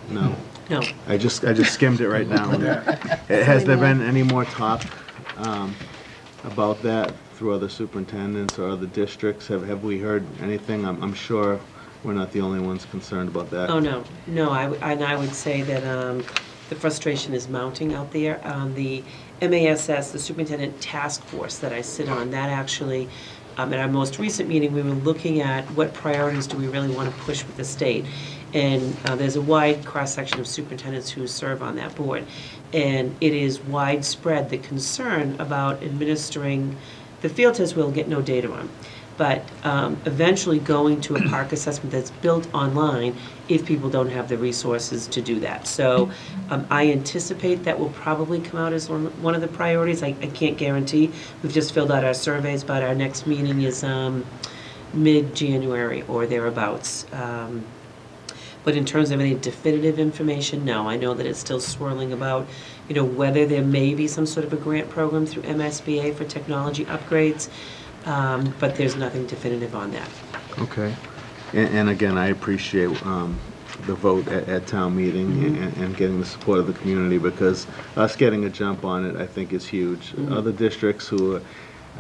No. No. I just skimmed it right now. Has there been any more talk about that through other superintendents or other districts? Have we heard anything? I'm sure we're not the only ones concerned about that. Oh, no. No, I would say that the frustration is mounting out there. The MASS, the Superintendent Task Force that I sit on, that actually, at our most recent meeting, we were looking at what priorities do we really want to push with the state. And there's a wide cross-section of superintendents who serve on that board. And it is widespread, the concern about administering the field test we'll get no data on. But eventually going to a park assessment that's built online if people don't have the resources to do that. So I anticipate that will probably come out as one of the priorities. I can't guarantee. We've just filled out our surveys, but our next meeting is mid-January or thereabouts. But in terms of any definitive information, no. I know that it's still swirling about, whether there may be some sort of a grant program through MSBA for technology upgrades, but there's nothing definitive on that. Okay. And again, I appreciate the vote at town meeting and getting the support of the community, because us getting a jump on it, I think, is huge. Other districts who are,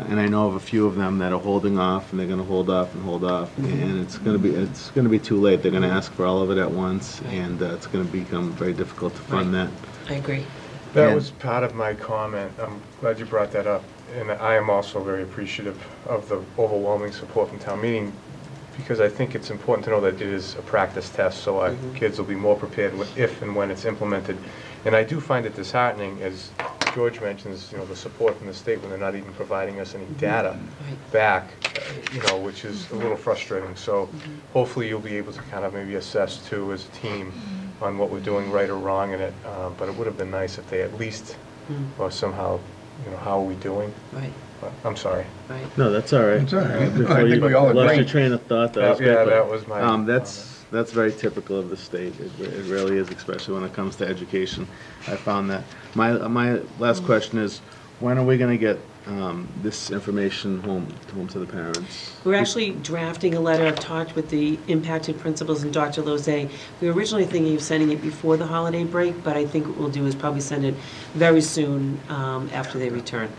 and I know of a few of them that are holding off, and they're going to hold off and hold off, and it's going to be too late. They're going to ask for all of it at once, and it's going to become very difficult to fund that. I agree. That was part of my comment. I'm glad you brought that up, and I am also very appreciative of the overwhelming support from town meeting, because I think it's important to know that it is a practice test, so our kids will be more prepared if and when it's implemented. And I do find it disheartening, as George mentions, the support from the state when they're not even providing us any data back, which is a little frustrating. So hopefully you'll be able to kind of maybe assess too as a team on what we're doing right or wrong in it. But it would have been nice if they at least, or somehow, how are we doing? Right. But I'm sorry. Right. No, that's all right. That's all right. Before I think we all lost agree. your train of thought. That was my That's very typical of the state. It really is, especially when it comes to education. I found that. My last question is, when are we going to get this information home to the parents? We're actually drafting a letter. I've talked with the impacted principals and Dr. Lozay. We were originally thinking of sending it before the holiday break, but I think what we'll do is probably send it very soon after they return.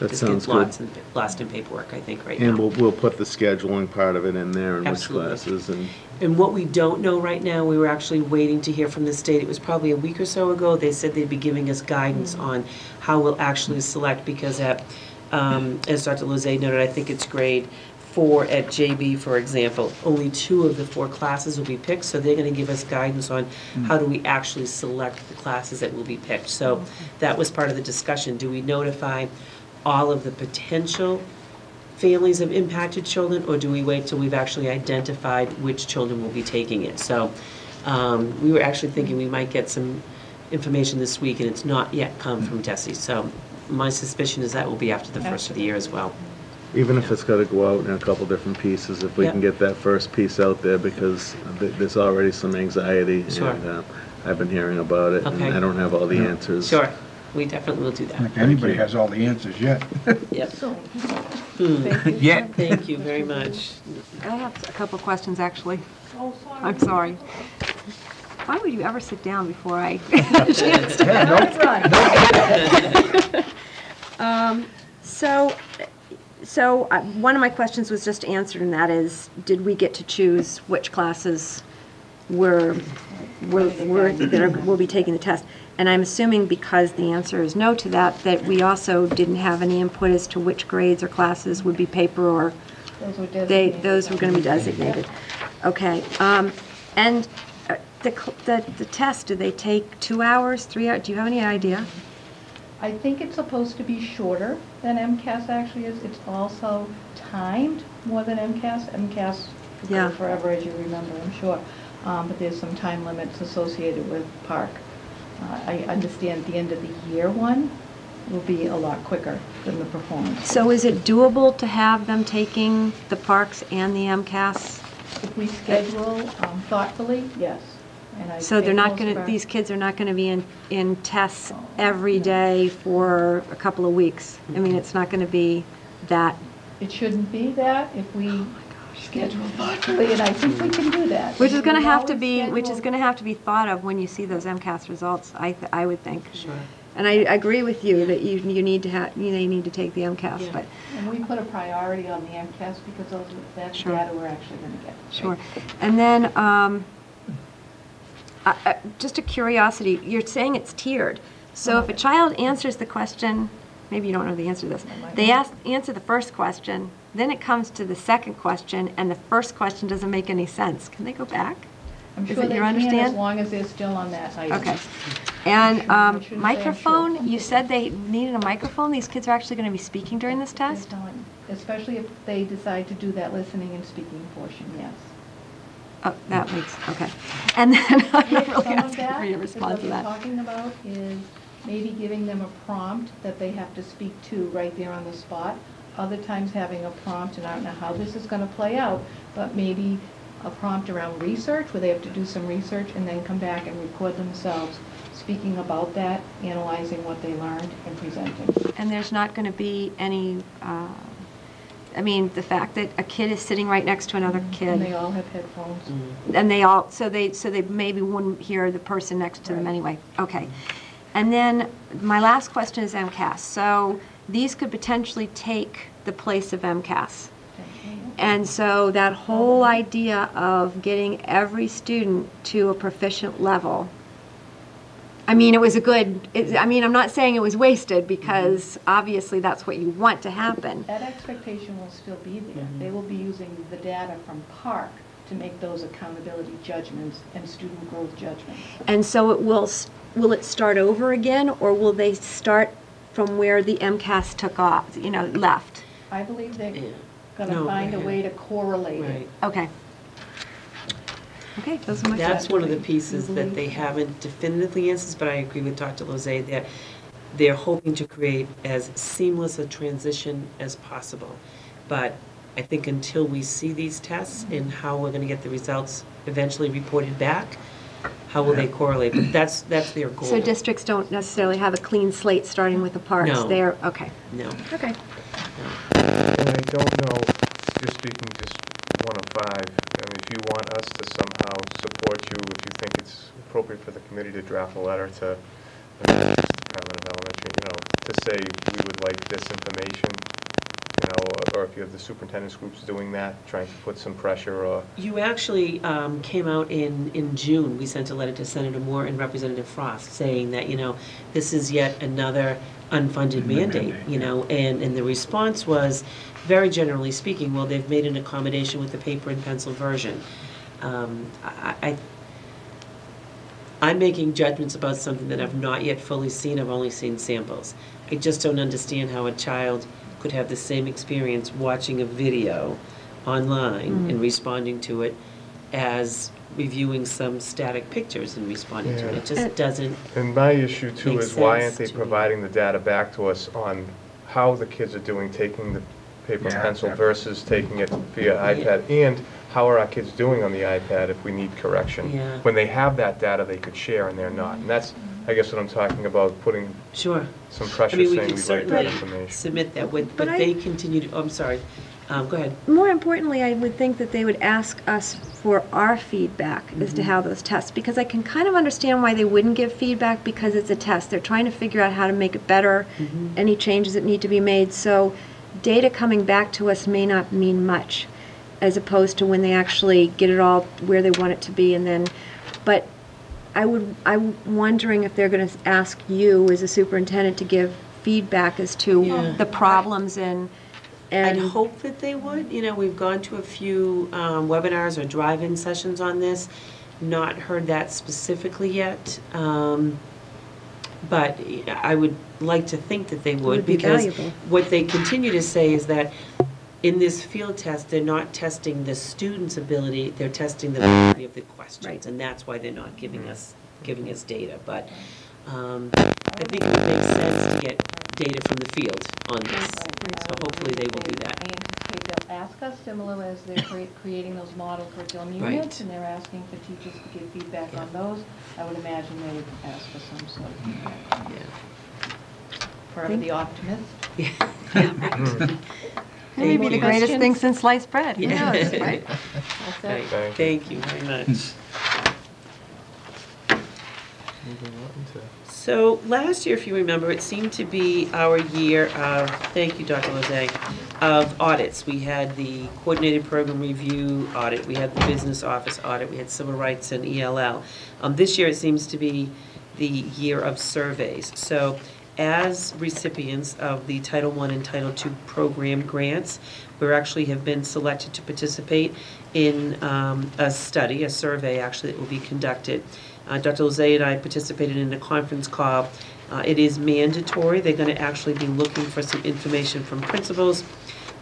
That Just sounds get good. lost in paperwork, I think, right now. And we'll put the scheduling part of it in there and which Absolutely. classes and. And what we don't know right now, we were actually waiting to hear from the state. It was probably a week or so ago. They said they'd be giving us guidance on how we'll actually select, because as Dr. Lozay noted, I think it's grade 4 at JB, for example, only 2 of the 4 classes will be picked, so they're going to give us guidance on how do we actually select the classes that will be picked. So that was part of the discussion. Do we notify all of the potential families of impacted children, or do we wait till we've actually identified which children will be taking it? So we were actually thinking we might get some information this week, and it's not yet come from Tessie. So my suspicion is that will be after the first of the year as well. Even if it's got to go out in a couple different pieces, if we Yep. can get that first piece out there, because there's already some anxiety. Sure. And I've been hearing about it, and Okay. I don't have all the answers. Sure, we definitely will do I that. think anybody has all the answers yet. Yep. Yet. Thank you very much. I have a couple questions, actually. Oh, sorry. I'm sorry. Why would you ever sit down before I had a chance to run? So one of my questions was just answered, and that is, did we get to choose which classes will be taking the test? And I'm assuming, because the answer is no to that, that we also didn't have any input as to which grades or classes would be paper, or those were going to be designated. Okay. And the test, do they take 2 hours, 3 hours? Do you have any idea? I think it's supposed to be shorter than MCAS actually is. It's also timed more than MCAS. MCAS Yeah. goes forever, as you remember, I'm sure. But there's some time limits associated with Park. I understand the end of the year one will be a lot quicker than the performance. So is it doable to have them taking the parks and the MCAS? If we schedule thoughtfully, yes. And I So they're think not most going of to, our- these kids are not going to be in tests every day for a couple of weeks? I mean, it's not going to be that, It shouldn't be that if we schedule thoughtfully, and I think we can do that. which is going to We have to always be, which is schedule- going to have to be thought of when you see those MCAS results, I would think. Sure. And I agree with you that you need to have, they need to take the MCAS, Yeah. but, And we put a priority on the MCAS because that's Sure. data we're actually going to get. sure. And then, just a curiosity, you're saying it's tiered. So if a child answers the question, maybe you don't know the answer to this, they answer the first question, then it comes to the second question, and the first question doesn't make any sense. Can they go back? I'm Is sure it they your can, as understand? long as they're still on that item. Okay. And It shouldn't say I'm sure. microphone, you said they needed a microphone? These kids are actually going to be speaking during this test? They're telling- Especially if they decide to do that listening and speaking portion, yes. Oh, that makes, okay. And then I'm not really Some of asking that for your is response to what that. we're talking about is maybe giving them a prompt that they have to speak to right there on the spot. Other times having a prompt, and I don't know how this is going to play out, but maybe a prompt around research where they have to do some research and then come back and record themselves speaking about that, analyzing what they learned and presenting. And there's not going to be any, I mean, the fact that a kid is sitting right next to another kid. And they all have headphones. And they all, so they maybe wouldn't hear the person next to them Right. anyway. Okay. And then my last question is MCAS. So these could potentially take the place of MCAS. And so that whole idea of getting every student to a proficient level, I mean, it was a good, I'm not saying it was wasted, because obviously that's what you want to happen. That expectation will still be there. They will be using the data from Park to make those accountability judgments and student growth judgments. And so will it start over again, or will they start from where the MCAS took off, left? I believe they're Yeah. going to No, find a right. way to correlate it. Right. Okay. Okay, those are my That's questions. one of the pieces that they haven't definitively answered, but I agree with Dr. Lozay that they're hoping to create as seamless a transition as possible. But I think until we see these tests and how we're going to get the results eventually reported back, how will they correlate? But that's their goal. So districts don't necessarily have a clean slate starting with the parks? No. They're, okay. No. Okay. And I don't know, just speaking just one of five, I mean, if you want us to somehow support you, if you think it's appropriate for the committee to draft a letter to the Department of Elementary, to say we would like this information, or if you have the superintendent's groups doing that, trying to put some pressure or... You actually came out in June. We sent a letter to Senator Moore and Representative Frost saying that, this is yet another unfunded mandate, and the response was, very generally speaking, well, they've made an accommodation with the paper and pencil version. I'm making judgments about something that I've not yet fully seen. I've only seen samples. I just don't understand how a child could have the same experience watching a video online and responding to it as reviewing some static pictures and responding to it. It just doesn't. And my issue too make is why aren't sense they to me. providing the data back to us on how the kids are doing taking the paper and pencil versus taking it via iPad, and how are our kids doing on the iPad if we need correction? Yeah. When they have that data they could share and they're not. And that's, I guess, what I'm talking about, putting Sure. some pressure, I mean, we saying can we'd like that certainly information. submit that, but But they continue to, I'm sorry, go ahead. More importantly, I would think that they would ask us for our feedback as to how those tests, because I can kind of understand why they wouldn't give feedback, because it's a test. They're trying to figure out how to make it better, any changes that need to be made. So data coming back to us may not mean much, as opposed to when they actually get it all where they want it to be. And then, but I'm wondering if they're going to ask you as a superintendent to give feedback as to the problems and I'd hope that they would. We've gone to a few webinars or drive-in sessions on this, not heard that specifically yet. But I would like to think that they would, be because valuable. what they continue to say is that in this field test, they're not testing the student's ability, they're testing the validity of the questions. Right. And that's why they're not giving us data. But I think it would make sense to get data from the field on this. So hopefully they will do that. I anticipate they'll ask us, similar as they're creating those model curriculum Right. units, and they're asking for teachers to give feedback on those. I would imagine they would ask for some sort of feedback. Forever the optimist. maybe the greatest questions? thing since sliced bread. Who Yeah. knows, right? Right. Thank Thank you very much. Moving on to... So last year, if you remember, it seemed to be our year of, thank you, Dr. Lozay, of audits. We had the coordinated program review audit, we had the business office audit, we had civil rights and ELL. This year, it seems to be the year of surveys. So as recipients of the Title I and Title II program grants, we actually have been selected to participate in a study, a survey actually, that will be conducted. Dr. Lozay and I participated in a conference call. It is mandatory. They're going to actually be looking for some information from principals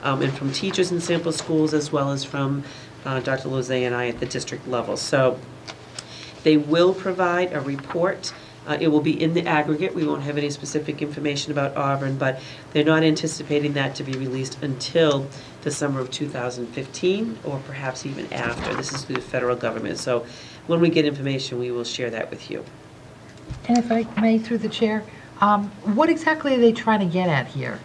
and from teachers in sample schools, as well as from Dr. Lozay and I at the district level. So they will provide a report. It will be in the aggregate. We won't have any specific information about Auburn, but they're not anticipating that to be released until the summer of 2015, or perhaps even after. This is through the federal government. So when we get information, we will share that with you. And if I may, through the chair, what exactly are they trying to get at here?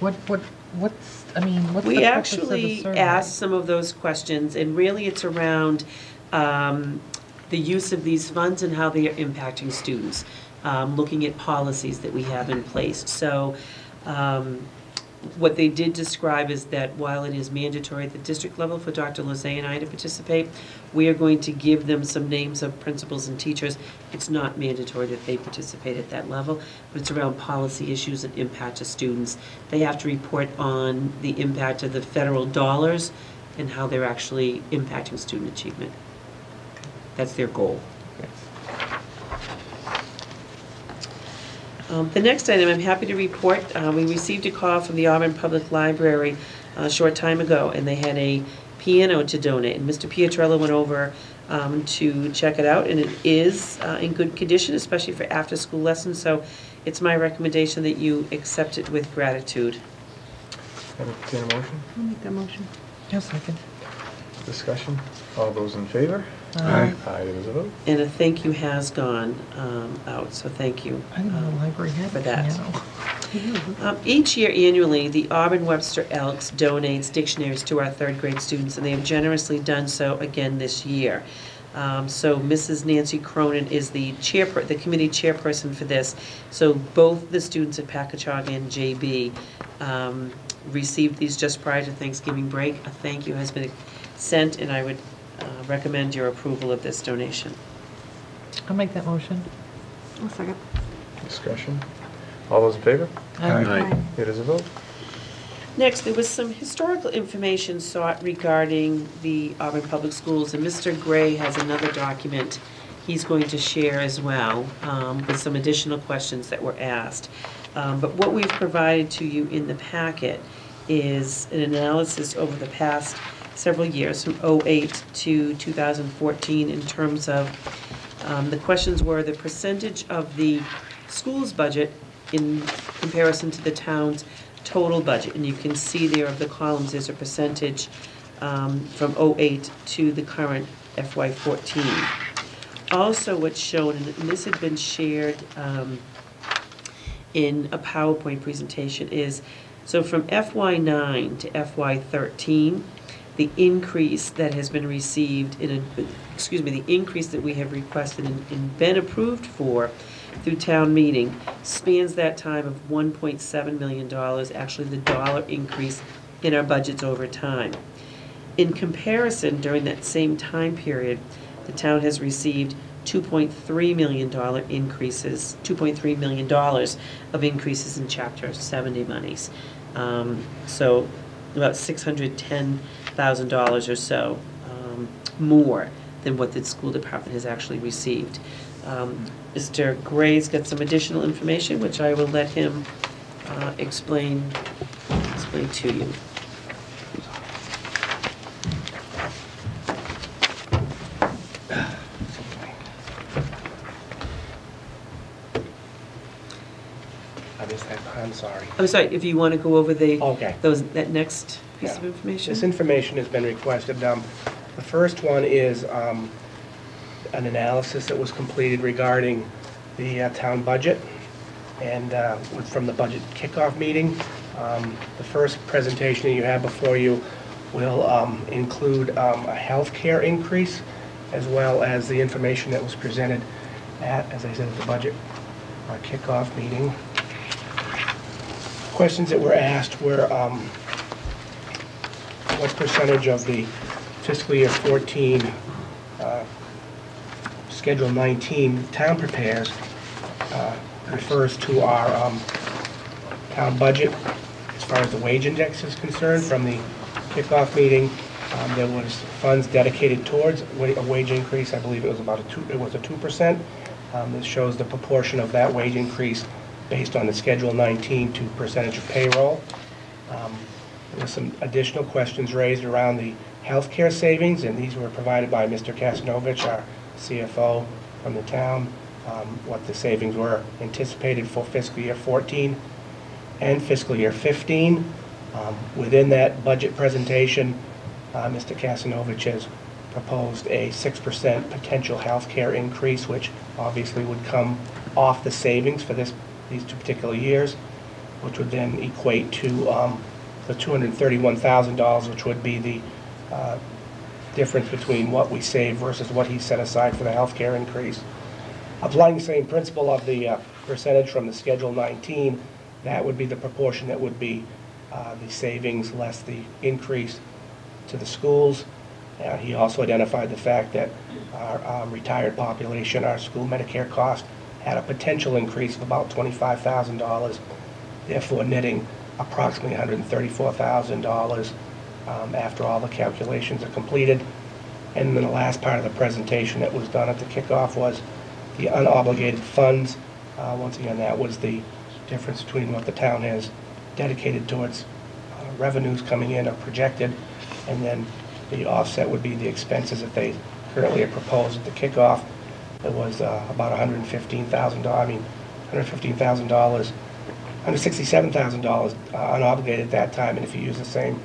What's the purpose of the survey? We actually asked some of those questions, and really it's around the use of these funds and how they are impacting students, looking at policies that we have in place. So what they did describe is that while it is mandatory at the district level for Dr. Lozay and I to participate, we are going to give them some names of principals and teachers. It's not mandatory that they participate at that level, but it's around policy issues and impact to students. They have to report on the impact of the federal dollars and how they're actually impacting student achievement. That's their goal. The next item, I'm happy to report, we received a call from the Auburn Public Library a short time ago, and they had a piano to donate. And Mr. Pietrello went over to check it out, and it is in good condition, especially for after-school lessons. So it's my recommendation that you accept it with gratitude. Entertain a motion? I'll make that motion. Yes, I can. Discussion? All those in favor? Aye. Aye, there is a vote. And a thank you has gone out, so thank you I didn't know the library had for a that. piano. Each year annually, the Auburn Webster Elks donates dictionaries to our third grade students, and they have generously done so again this year. So Mrs. Nancy Cronin is the committee chairperson for this. So both the students at Packagug and JB received these just prior to Thanksgiving break. A thank you has been sent, and I would recommend your approval of this donation. I'll make that motion. I'll second. Discussion. All those in favor? Aye. It is a vote. Next, there was some historical information sought regarding the Auburn Public Schools, and Mr. Gray has another document he's going to share as well with some additional questions that were asked. But what we've provided to you in the packet is an analysis over the past several years, from '08 to 2014, in terms of the questions were the percentage of the school's budget in comparison to the town's total budget. And you can see there of the columns, there's a percentage from '08 to the current FY14. Also what's shown, and this had been shared in a PowerPoint presentation, is so from FY9 to FY13, the increase that has been received the increase that we have requested and been approved for through town meeting spans that time of $1.7 million, actually the dollar increase in our budgets over time. In comparison, during that same time period, the town has received $2.3 million of increases in Chapter 70 monies. So about $610,000 or so more than what the school department has actually received. Mr. Gray's got some additional information, which I will let him explain to you. I'm sorry. I'm sorry, if you want to go over Okay. that next piece of Yeah. information? This information has been requested. The first one is an analysis that was completed regarding the town budget and from the budget kickoff meeting. The first presentation that you have before you will include a health care increase as well as the information that was presented at, as I said, at the budget kickoff meeting. Questions that were asked were what percentage of the fiscal year 14 Schedule 19 town prepares refers to our town budget as far as the wage index is concerned. From the kickoff meeting, there was funds dedicated towards a wage increase. I believe it was about a 2%. This shows the proportion of that wage increase based on the Schedule 19 to percentage of payroll. There were some additional questions raised around the healthcare savings, and these were provided by Mr. Kasanovich, our CFO from the town, what the savings were anticipated for fiscal year 14 and fiscal year 15. Within that budget presentation, Mr. Kasanovich has proposed a 6% potential healthcare increase, which obviously would come off the savings for these two particular years, which would then equate to the $231,000, which would be the difference between what we save versus what he set aside for the healthcare increase. Applying the same principle of the percentage from the Schedule 19, that would be the proportion that would be the savings less the increase to the schools. He also identified the fact that our retired population, our school Medicare cost, had a potential increase of about $25,000, therefore netting approximately $134,000 after all the calculations are completed. And then the last part of the presentation that was done at the kickoff was the unobligated funds. Once again, that was the difference between what the town has dedicated towards revenues coming in or projected, and then the offset would be the expenses that they currently have proposed at the kickoff. It was about $167,000 unobligated at that time, and if you use the same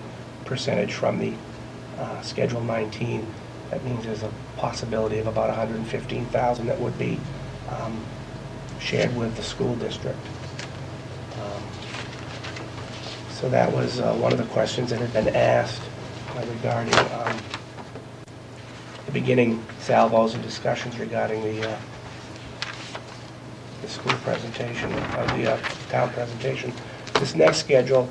percentage from the Schedule 19, That means there's a possibility of about $115,000 that would be shared with the school district. So that was one of the questions that had been asked regarding the beginning salvos and discussions regarding the school presentation, the town presentation. This next schedule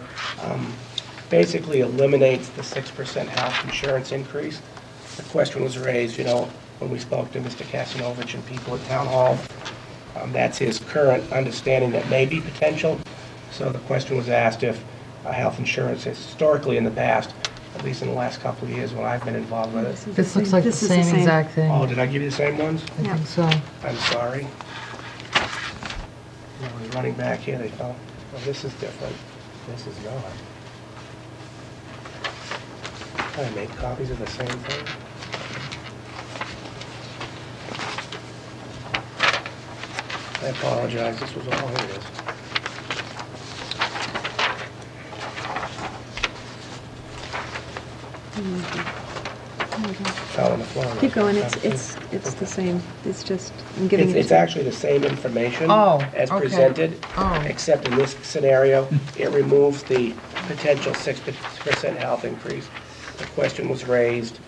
basically eliminates the 6% health insurance increase. The question was raised, when we spoke to Mr. Kasinovich and people at Town Hall. That's his current understanding that may be potential. So the question was asked if health insurance has historically in the past, at least in the last couple of years when I've been involved with it. This looks like the same exact thing. Oh, did I give you the same ones? I think so. I'm sorry. I was running back here, they fell. Well, this is different. This is not. I made copies of the same thing. I apologize, this was all, here it is. Fell on the floor. Keep going, it's the same, it's just, I'm giving it. It's actually the same information as presented, except in this scenario, it removes the potential 6% health increase. The question was raised,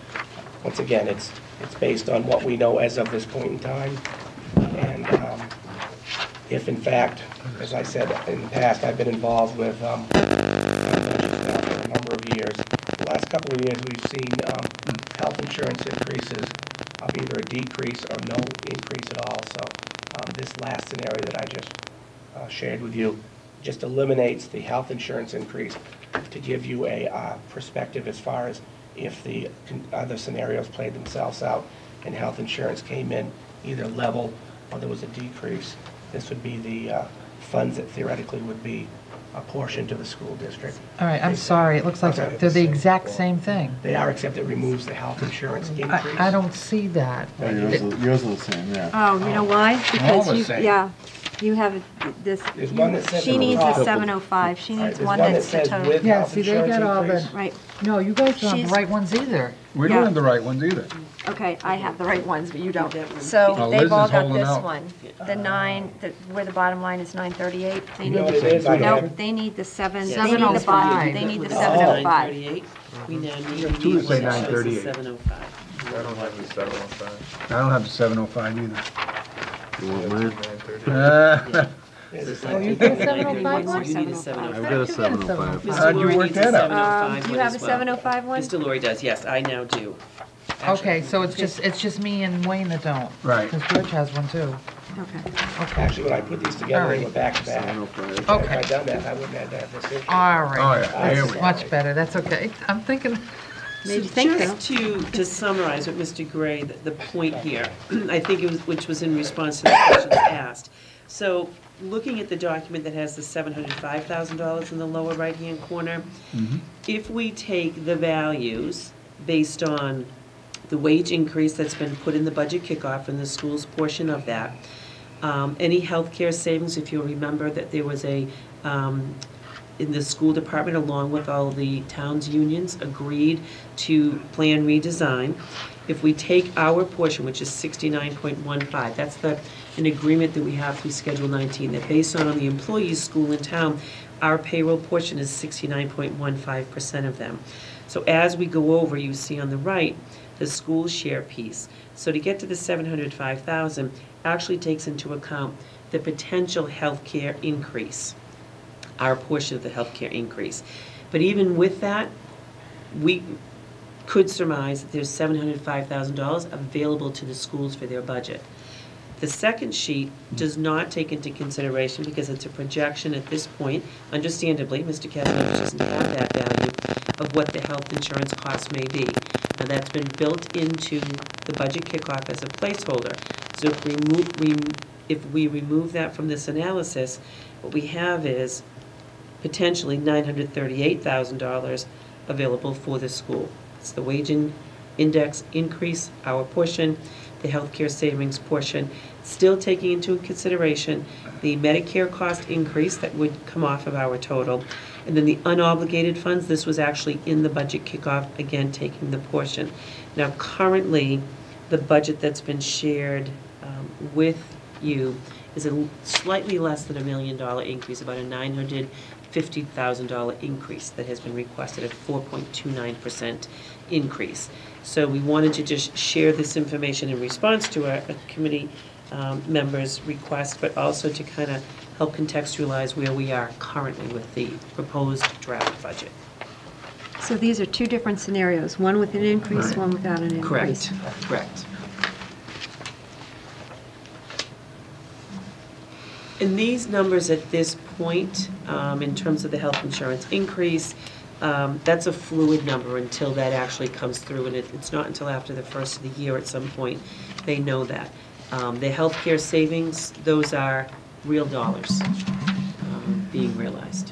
once again, it's based on what we know as of this point in time. And if in fact, as I said in the past, I've been involved with budgets now for a number of years. The last couple of years, we've seen health insurance increases of either a decrease or no increase at all. So this last scenario that I just shared with you just eliminates the health insurance increase to give you a perspective as far as if the other scenarios played themselves out and health insurance came in either level or there was a decrease. This would be the funds that theoretically would be apportioned to the school district. All right, I'm sorry, it looks like they're the exact same thing. They are, except it removes the health insurance increase. I don't see that. Yours are the same, yeah. Oh, you know why? All Because the you, same. yeah, you have this. There's one that says She needs with- a 705, she needs There's one one that that's the says total. with Yeah, health see, they insurance got all the, increase. Right, no, you guys don't have She's- the right ones either. We Yeah. don't have the right ones either. okay, I have the right ones, but you don't. That one. So Oh, Liz they've all is got holding this out. one, the 9, where the bottom line is 938. They You know need what it is? I No, have- they need the 7, Yeah. they need the 705. bottom, they need the Oh. 705. 938. We now need You have two that say one that shows the 938. 705. I don't have the 705. I don't have the 705 either. You want mine? 938. There's a Oh, you 705. got 705 So one? you need a 705. I've got a 705. Mr. How'd you Laurie work needs a that out? 705 Do you one have a as well. 705 one? Mr. Laurie does, yes, I now do. Okay, so it's just me and Wayne that don't. Right. Because George has one too. Okay. Actually, when I put these together, they were Alright. back to back. 705. If I'd Okay. done that, I wouldn't have had this issue. All Oh, right. yeah, here we That's go. much better, that's okay. I'm thinking, Made you So think, just to summarize what Mr. Gray, the point here, I think it was, which was in response to the questions asked. So, looking at the document that has the $705,000 in the lower right-hand corner, if we take the values based on the wage increase that's been put in the budget kickoff and the school's portion of that, any healthcare savings, if you'll remember that there was a, in the school department, along with all the town's unions, agreed to plan redesign. If we take our portion, which is 69.15, that's an agreement that we have through Schedule 19, that based on the employees' school in town, our payroll portion is 69.15% of them. So as we go over, you see on the right, the school share piece. So to get to the 705,000 actually takes into account the potential healthcare increase, our portion of the healthcare increase. But even with that, we could surmise that there's $705,000 available to the schools for their budget. The second sheet does not take into consideration, because it's a projection at this point, understandably, Mr. Kavanaugh doesn't have that value, of what the health insurance costs may be. Now, that's been built into the budget kickoff as a placeholder. So if we remove that from this analysis, what we have is potentially $938,000 available for the school. It's the wage index increase, our portion, the healthcare savings portion, still taking into consideration the Medicare cost increase that would come off of our total, And then the unobligated funds, this was actually in the budget kickoff, again, taking the portion. Now, currently, the budget that's been shared with you is a slightly less than $1 million increase, about a $950,000 increase that has been requested, a 4.29% increase. So we wanted to just share this information in response to our committee members' request, but also to kind of help contextualize where we are currently with the proposed draft budget. So these are two different scenarios, one with an increase, one without an increase. Correct. And these numbers at this point, in terms of the health insurance increase, that's a fluid number until that actually comes through, and it's not until after the first of the year at some point they know that. The healthcare savings, those are real dollars being realized.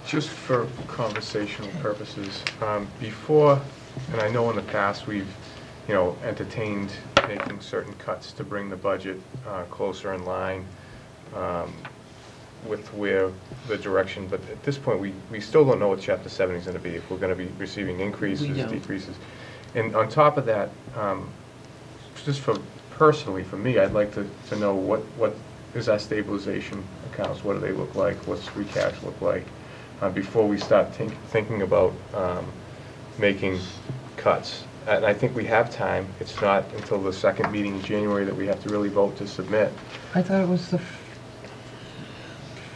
Just for conversational purposes, before, and I know in the past we've, entertained making certain cuts to bring the budget closer in line with where the direction, but at this point we still don't know what Chapter 70 is going to be, if we're going to be receiving increases, decreases. And on top of that, just personally for me, I'd like to know what is our stabilization accounts, what do they look like, what's free cash look like, before we start thinking about making cuts. And I think we have time. It's not until the second meeting in January that we have to really vote to submit. I thought it was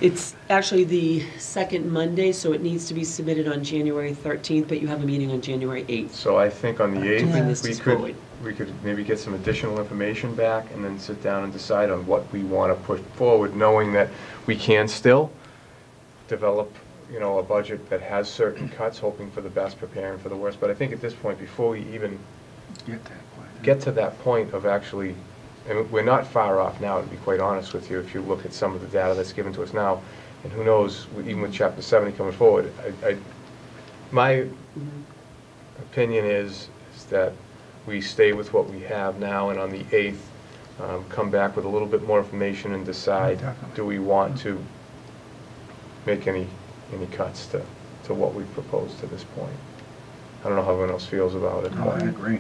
It's actually the second Monday, so it needs to be submitted on January 13th, but you have a meeting on January 8th. So I think on the 8th, Yeah. we could maybe get some additional information back and then sit down and decide on what we want to push forward, knowing that we can still develop, a budget that has certain cuts, hoping for the best, preparing for the worst. But I think at this point, before we even get to that point of actually, and we're not far off now, to be quite honest with you, if you look at some of the data that's given to us now, and who knows, even with Chapter 70 coming forward, my opinion is that we stay with what we have now, and on the 8th, come back with a little bit more information and decide, do we want to make any cuts to what we've proposed to this point. I don't know how everyone else feels about it. No, I agree.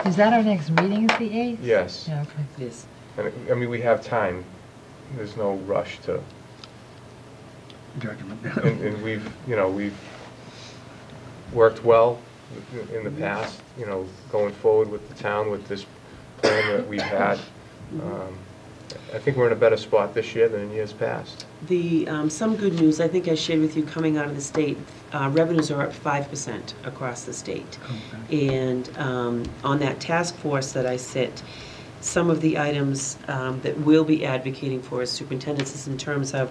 Is that our next meeting, is the 8th? Yes. Yeah, okay. Yes. And, we have time. There's no rush to. Judgment. And we've worked well in the past, going forward with the town with this plan that we've had. I think we're in a better spot this year than in years past. Some good news, I think I shared with you coming out of the state, revenues are up 5% across the state. Okay. And on that task force that I sit, some of the items that we'll be advocating for as superintendents is in terms of,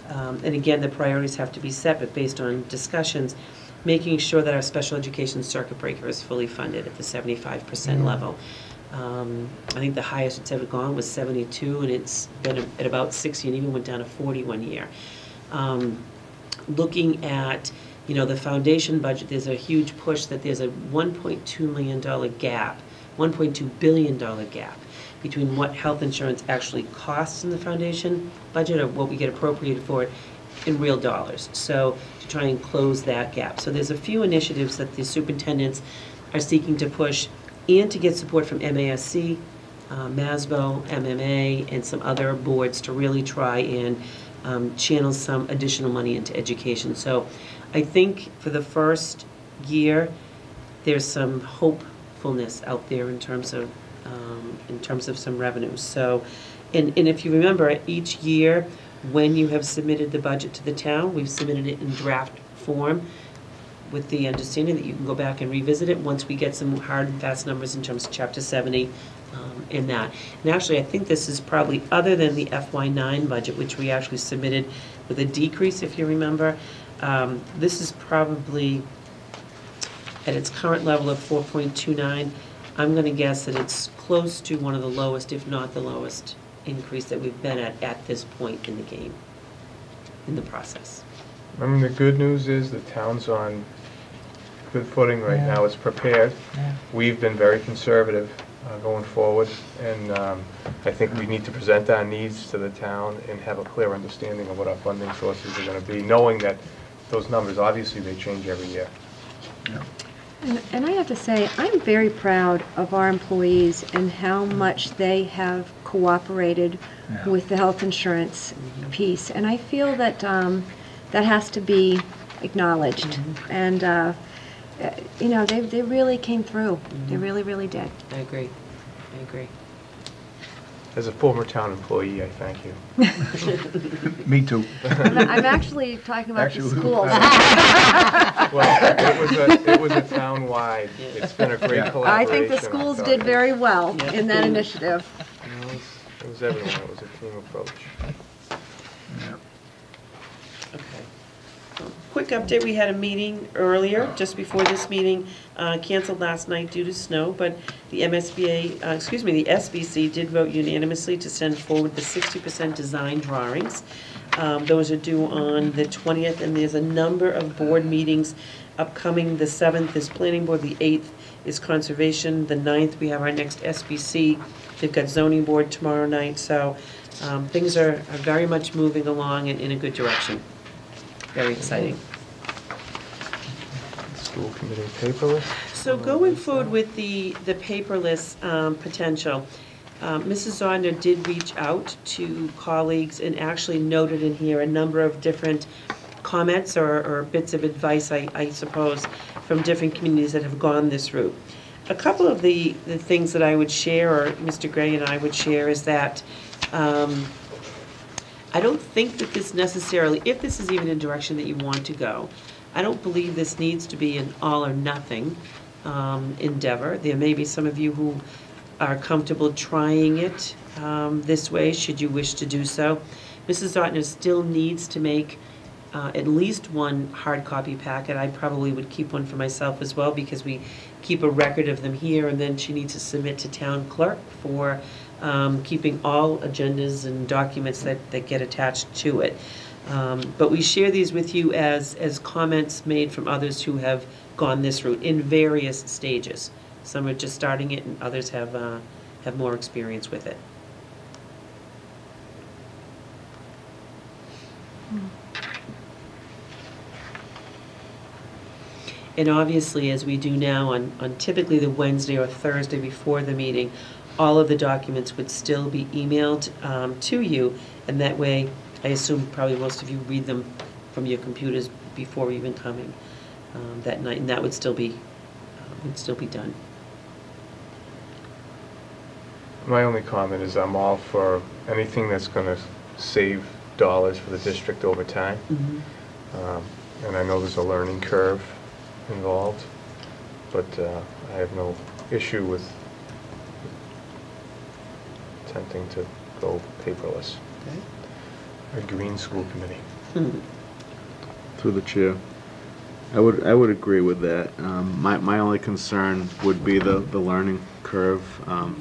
and again, the priorities have to be set, but based on discussions, making sure that our special education circuit breaker is fully funded at the 75% level. I think the highest it's ever gone was 72, and it's been at about 60, and even went down to 40 one year. Looking at, the foundation budget, there's a huge push that there's a $1.2 million gap, $1.2 billion gap between what health insurance actually costs in the foundation budget or what we get appropriated for it in real dollars. So to try and close that gap. So there's a few initiatives that the superintendents are seeking to push and to get support from MASC, MASBO, MMA, and some other boards to really try and channel some additional money into education. So I think for the first year, there's some hopefulness out there in terms of some revenues. So, and if you remember, each year when you have submitted the budget to the town, we've submitted it in draft form, with the understanding that you can go back and revisit it once we get some hard and fast numbers in terms of Chapter 70 in that. And actually, I think this is probably, other than the FY9 budget, which we actually submitted with a decrease, if you remember, this is probably, at its current level of 4.29, I'm going to guess that it's close to one of the lowest, if not the lowest, increase that we've been at this point in the game, in the process. The good news is the town's on good footing right now. It's prepared. Yeah. We've been very conservative going forward. And I think we need to present our needs to the town and have a clear understanding of what our funding sources are going to be, knowing that those numbers, obviously, they change every year. And I have to say, I'm very proud of our employees and how much they have cooperated with the health insurance piece. And I feel that that has to be acknowledged. And, you know, they really came through. They really, really did. I agree. I agree. As a former town employee, I thank you. Me too. I'm actually talking about the schools. Well, it was a town-wide, it's been a great collaboration. I think the schools did very well in that initiative. It was everyone, it was a team approach. Quick update, we had a meeting earlier, just before this meeting, canceled last night due to snow, but the the SBC did vote unanimously to send forward the 60% design drawings. Those are due on the 20th, and there's a number of board meetings upcoming. The 7th is Planning Board, the 8th is Conservation, the 9th we have our next SBC. They've got Zoning Board tomorrow night, so things are very much moving along and in a good direction. Very exciting. School committee paperless? So going forward with the paperless potential, Mrs. Zodner did reach out to colleagues and actually noted in here a number of different comments or bits of advice, I suppose, from different communities that have gone this route. A couple of the things that I would share, or Mr. Gray and I would share, is that I don't think that this necessarily, if this is even a direction that you want to go, I don't believe this needs to be an all or nothing endeavor. There may be some of you who are comfortable trying it this way, should you wish to do so. Mrs. Zotner still needs to make at least one hard copy packet. I probably would keep one for myself as well, because we keep a record of them here, and then she needs to submit to town clerk for keeping all agendas and documents that get attached to it. But we share these with you as comments made from others who have gone this route in various stages. Some are just starting it, and others have more experience with it. And obviously, as we do now on typically the Wednesday or Thursday before the meeting, all of the documents would still be emailed to you, and that way, I assume probably most of you read them from your computers before even coming that night, and that would still be done. My only comment is I'm all for anything that's going to save dollars for the district over time. And I know there's a learning curve involved, but I have no issue with attempting to go paperless. A green school committee. Through the chair, I would agree with that. My only concern would be the learning curve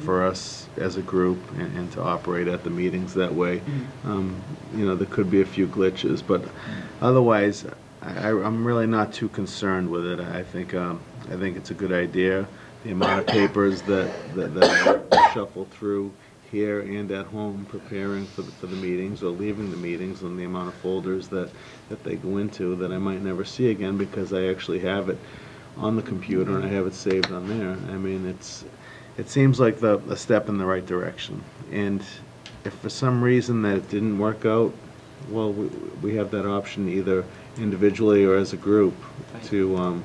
for us as a group and to operate at the meetings that way. You know, there could be a few glitches, but otherwise, I'm really not too concerned with it. I think it's a good idea. The amount of papers that I shuffle through here and at home preparing for the meetings or leaving the meetings, and the amount of folders that they go into that I might never see again because I actually have it on the computer and I have it saved on there. I mean, it seems like a step in the right direction. And if for some reason that it didn't work out, well, we have that option either individually or as a group to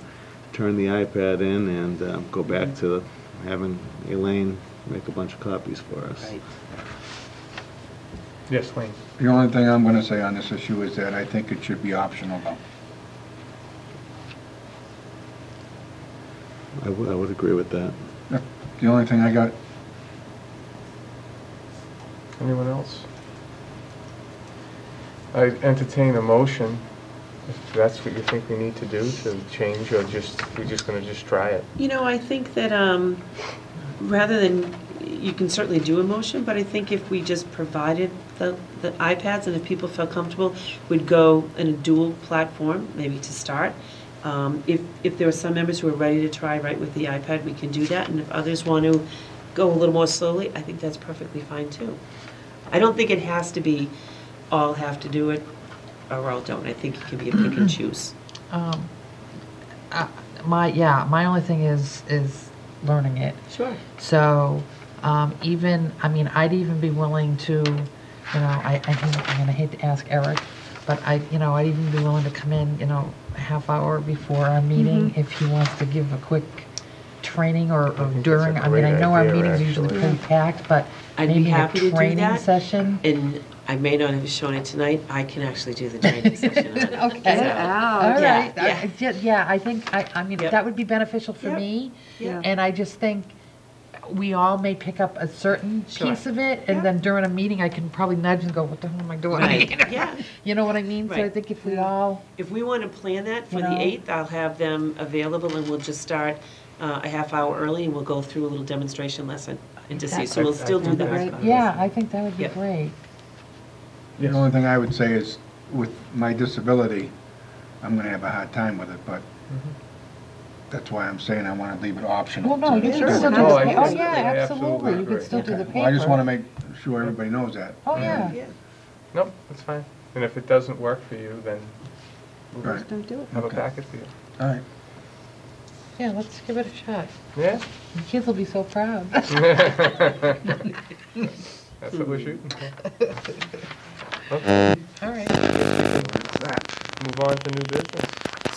turn the iPad in and go back to having Elaine make a bunch of copies for us. Right. Yes, Lane. The only thing I'm going to say on this issue is that I think it should be optional, though. I would agree with that. Yeah, the only thing I got. Anyone else? I entertain a motion, if that's what you think we need to do to change, or we're just going to just try it. You know, I think that rather than, you can certainly do a motion, but I think if we just provided the iPads, and if people felt comfortable, we'd go in a dual platform, maybe to start. If there are some members who are ready to try right with the iPad, we can do that, and if others want to go a little more slowly, I think that's perfectly fine too. I don't think it has to be all have to do it or all don't. I think it can be a pick and choose. My only thing is learning it. Sure. So, even, I mean, I'd even be willing to, I'm gonna hate to ask Eric, but I'd even be willing to come in, a half hour before our meeting if he wants to give a quick training or during. I mean, I know our meetings are usually pretty packed, but I'd be maybe happy a to do training that. session. And I may not have shown it tonight. I can actually do the training session on it. Okay. So, All yeah, right. yeah. I think, I mean, Yep. that would be beneficial for Yep. me. Yeah. And I just think we all may pick up a certain Sure. piece of it, and then during a meeting, I can probably nudge and go, what the hell am I doing? Right. Yeah. You know what I mean? So I Right. think if we all, If we want to plan that for You the know. 8th, I'll have them available and we'll just start a half hour early and we'll go through a little demonstration lesson and to see. So we'll still do that. yeah, I think that would be Yep. great. The only thing I would say is, with my disability, I'm gonna have a hard time with it, but that's why I'm saying I wanna leave it optional. Well, no, you to- can still do Oh, the, I oh, see. yeah, I absolutely, absolutely you agree. can still do the Okay. paper. Well, I just wanna make sure everybody knows that. Oh, yeah. Nope, that's fine. And if it doesn't work for you, then we'll Right. just Don't do it. have a Okay. packet for you. All right. Yeah, let's give it a shot. Yeah? The kids will be so proud. That's what we're shooting for. Okay, All right. move on to new business.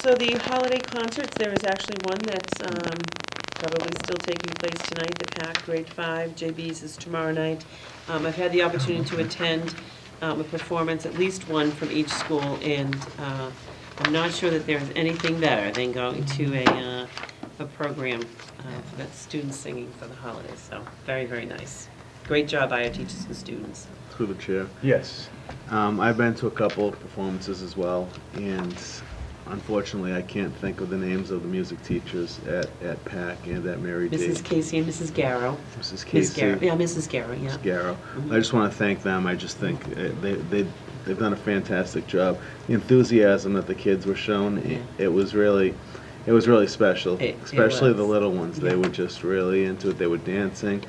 So the holiday concerts, there is actually one that's probably still taking place tonight, the PAC Grade 5, JB's is tomorrow night. I've had the opportunity to attend a performance, at least one from each school, and I'm not sure that there's anything better than going to a program for that students singing for the holidays, so very, very nice. Great job by our teachers and students. Through the chair. Yes. I've been to a couple performances as well, and unfortunately, I can't think of the names of the music teachers at PAC and at Mary D. Mrs. Casey and Mrs. Garrow. Mrs. Miss Casey. Garrow, yeah, Mrs. Garrow, yeah. Mrs. Garrow. I just want to thank them. I just think they've done a fantastic job. The enthusiasm that the kids were shown, it was really special. It Especially the was. little ones. They were just really into it. They were dancing,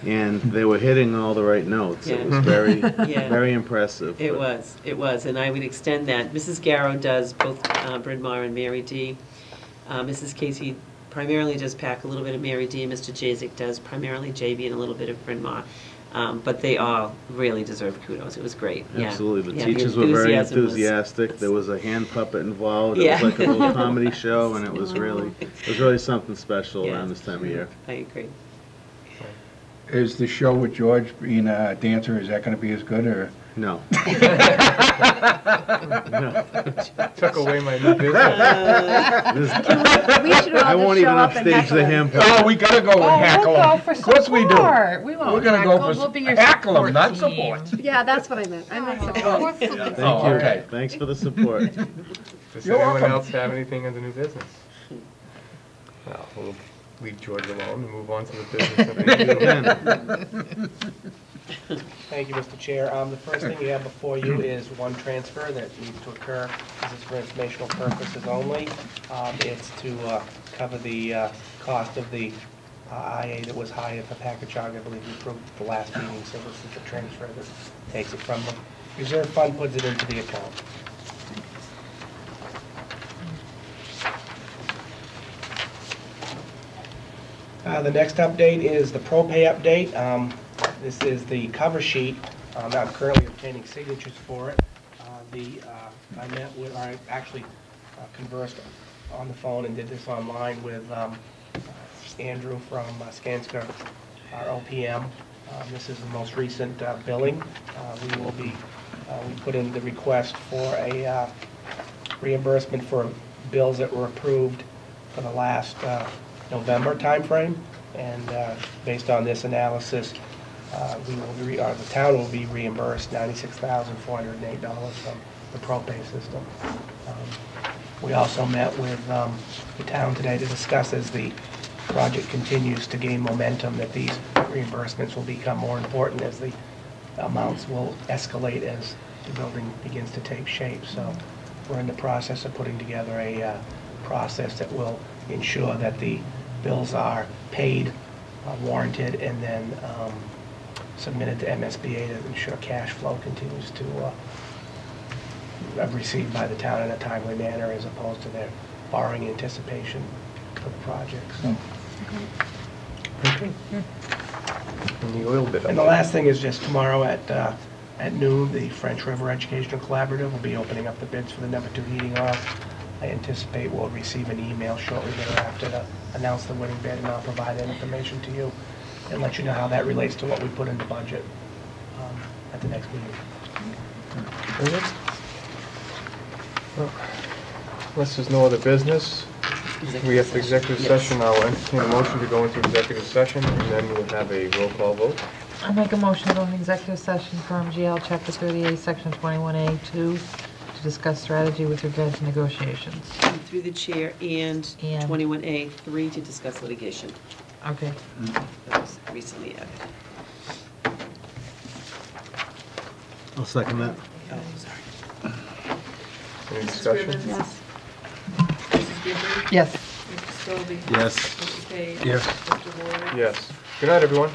and they were hitting all the right notes. It was very, Yeah. very impressive. It was, and I would extend that. Mrs. Garrow does both Bryn Mawr and Mary D. Mrs. Casey primarily does PAC, a little bit of Mary D. Mr. Jazik does primarily JB and a little bit of Bryn Mawr. But they all really deserve kudos. It was great. Yeah. Absolutely. The Yeah, teachers were very enthusiasm was- enthusiastic. There was a hand puppet involved. Yeah. It was like a little comedy show, and it was really something special Yeah. around this time of year. I agree. Is the show with George being a dancer, is that gonna be as good, or? No. Took away my new business. We should all I won't just show even up and upstage heckle the him. hand puppet. Oh, we gotta go and heckle We'll go him. for Of course we do. support. We won't We're gonna heckle, go we'll be your heckle him, not support team. support. Yeah, that's what I meant. I meant Of support. course we'll be Thank Oh, you. okay. Thanks for the support. Does You're anyone welcome. else have anything under new business? Well, we'll leave George alone and move on to the business of the meeting. Thank you, Mr. Chair. The first thing you have before you is one transfer that needs to occur. This is for informational purposes only. It's to cover the cost of the IA that was hired for Packagug. I believe we approved at the last meeting, so this is the transfer that takes it from the reserve fund, puts it into the account. The next update is the ProPay update. This is the cover sheet. I'm currently obtaining signatures for it. I met with, I actually conversed on the phone and did this online with Andrew from Skanska, our OPM. This is the most recent billing. We put in the request for a reimbursement for bills that were approved for the last November timeframe, and based on this analysis, the town will be reimbursed $96,408 from the ProPay system. We also met with the town today to discuss, as the project continues to gain momentum, that these reimbursements will become more important as the amounts will escalate as the building begins to take shape. So we're in the process of putting together a process that will ensure that the bills are paid warranted and then submitted to MSBA to ensure cash flow continues to received by the town in a timely manner as opposed to their borrowing anticipation for the projects. Okay. And the oil bid. And the last thing is just tomorrow at noon, the French River Educational Collaborative will be opening up the bids for the number 2 heating oil. I anticipate we'll receive an email shortly thereafter to announce the winning bid, and I'll provide that information to you and let you know how that relates to what we put in the budget at the next meeting. Very good. Well, unless there's no other business, we have the executive session. I'll entertain a motion to go into executive session, and then we'll have a roll call vote. I make a motion to go into executive session from GL Chapter 38, Section 21A2, to discuss strategy with regard to negotiations. Through the chair and 21A3 to discuss litigation. Okay. That was recently added. I'll second that. Oh, sorry. Any discussion? Yes. Mrs. Gifford? Yes. Mr. Scobie? Yes. Mrs. Page? Yes. Mr. Ward? Yes. Good night, everyone.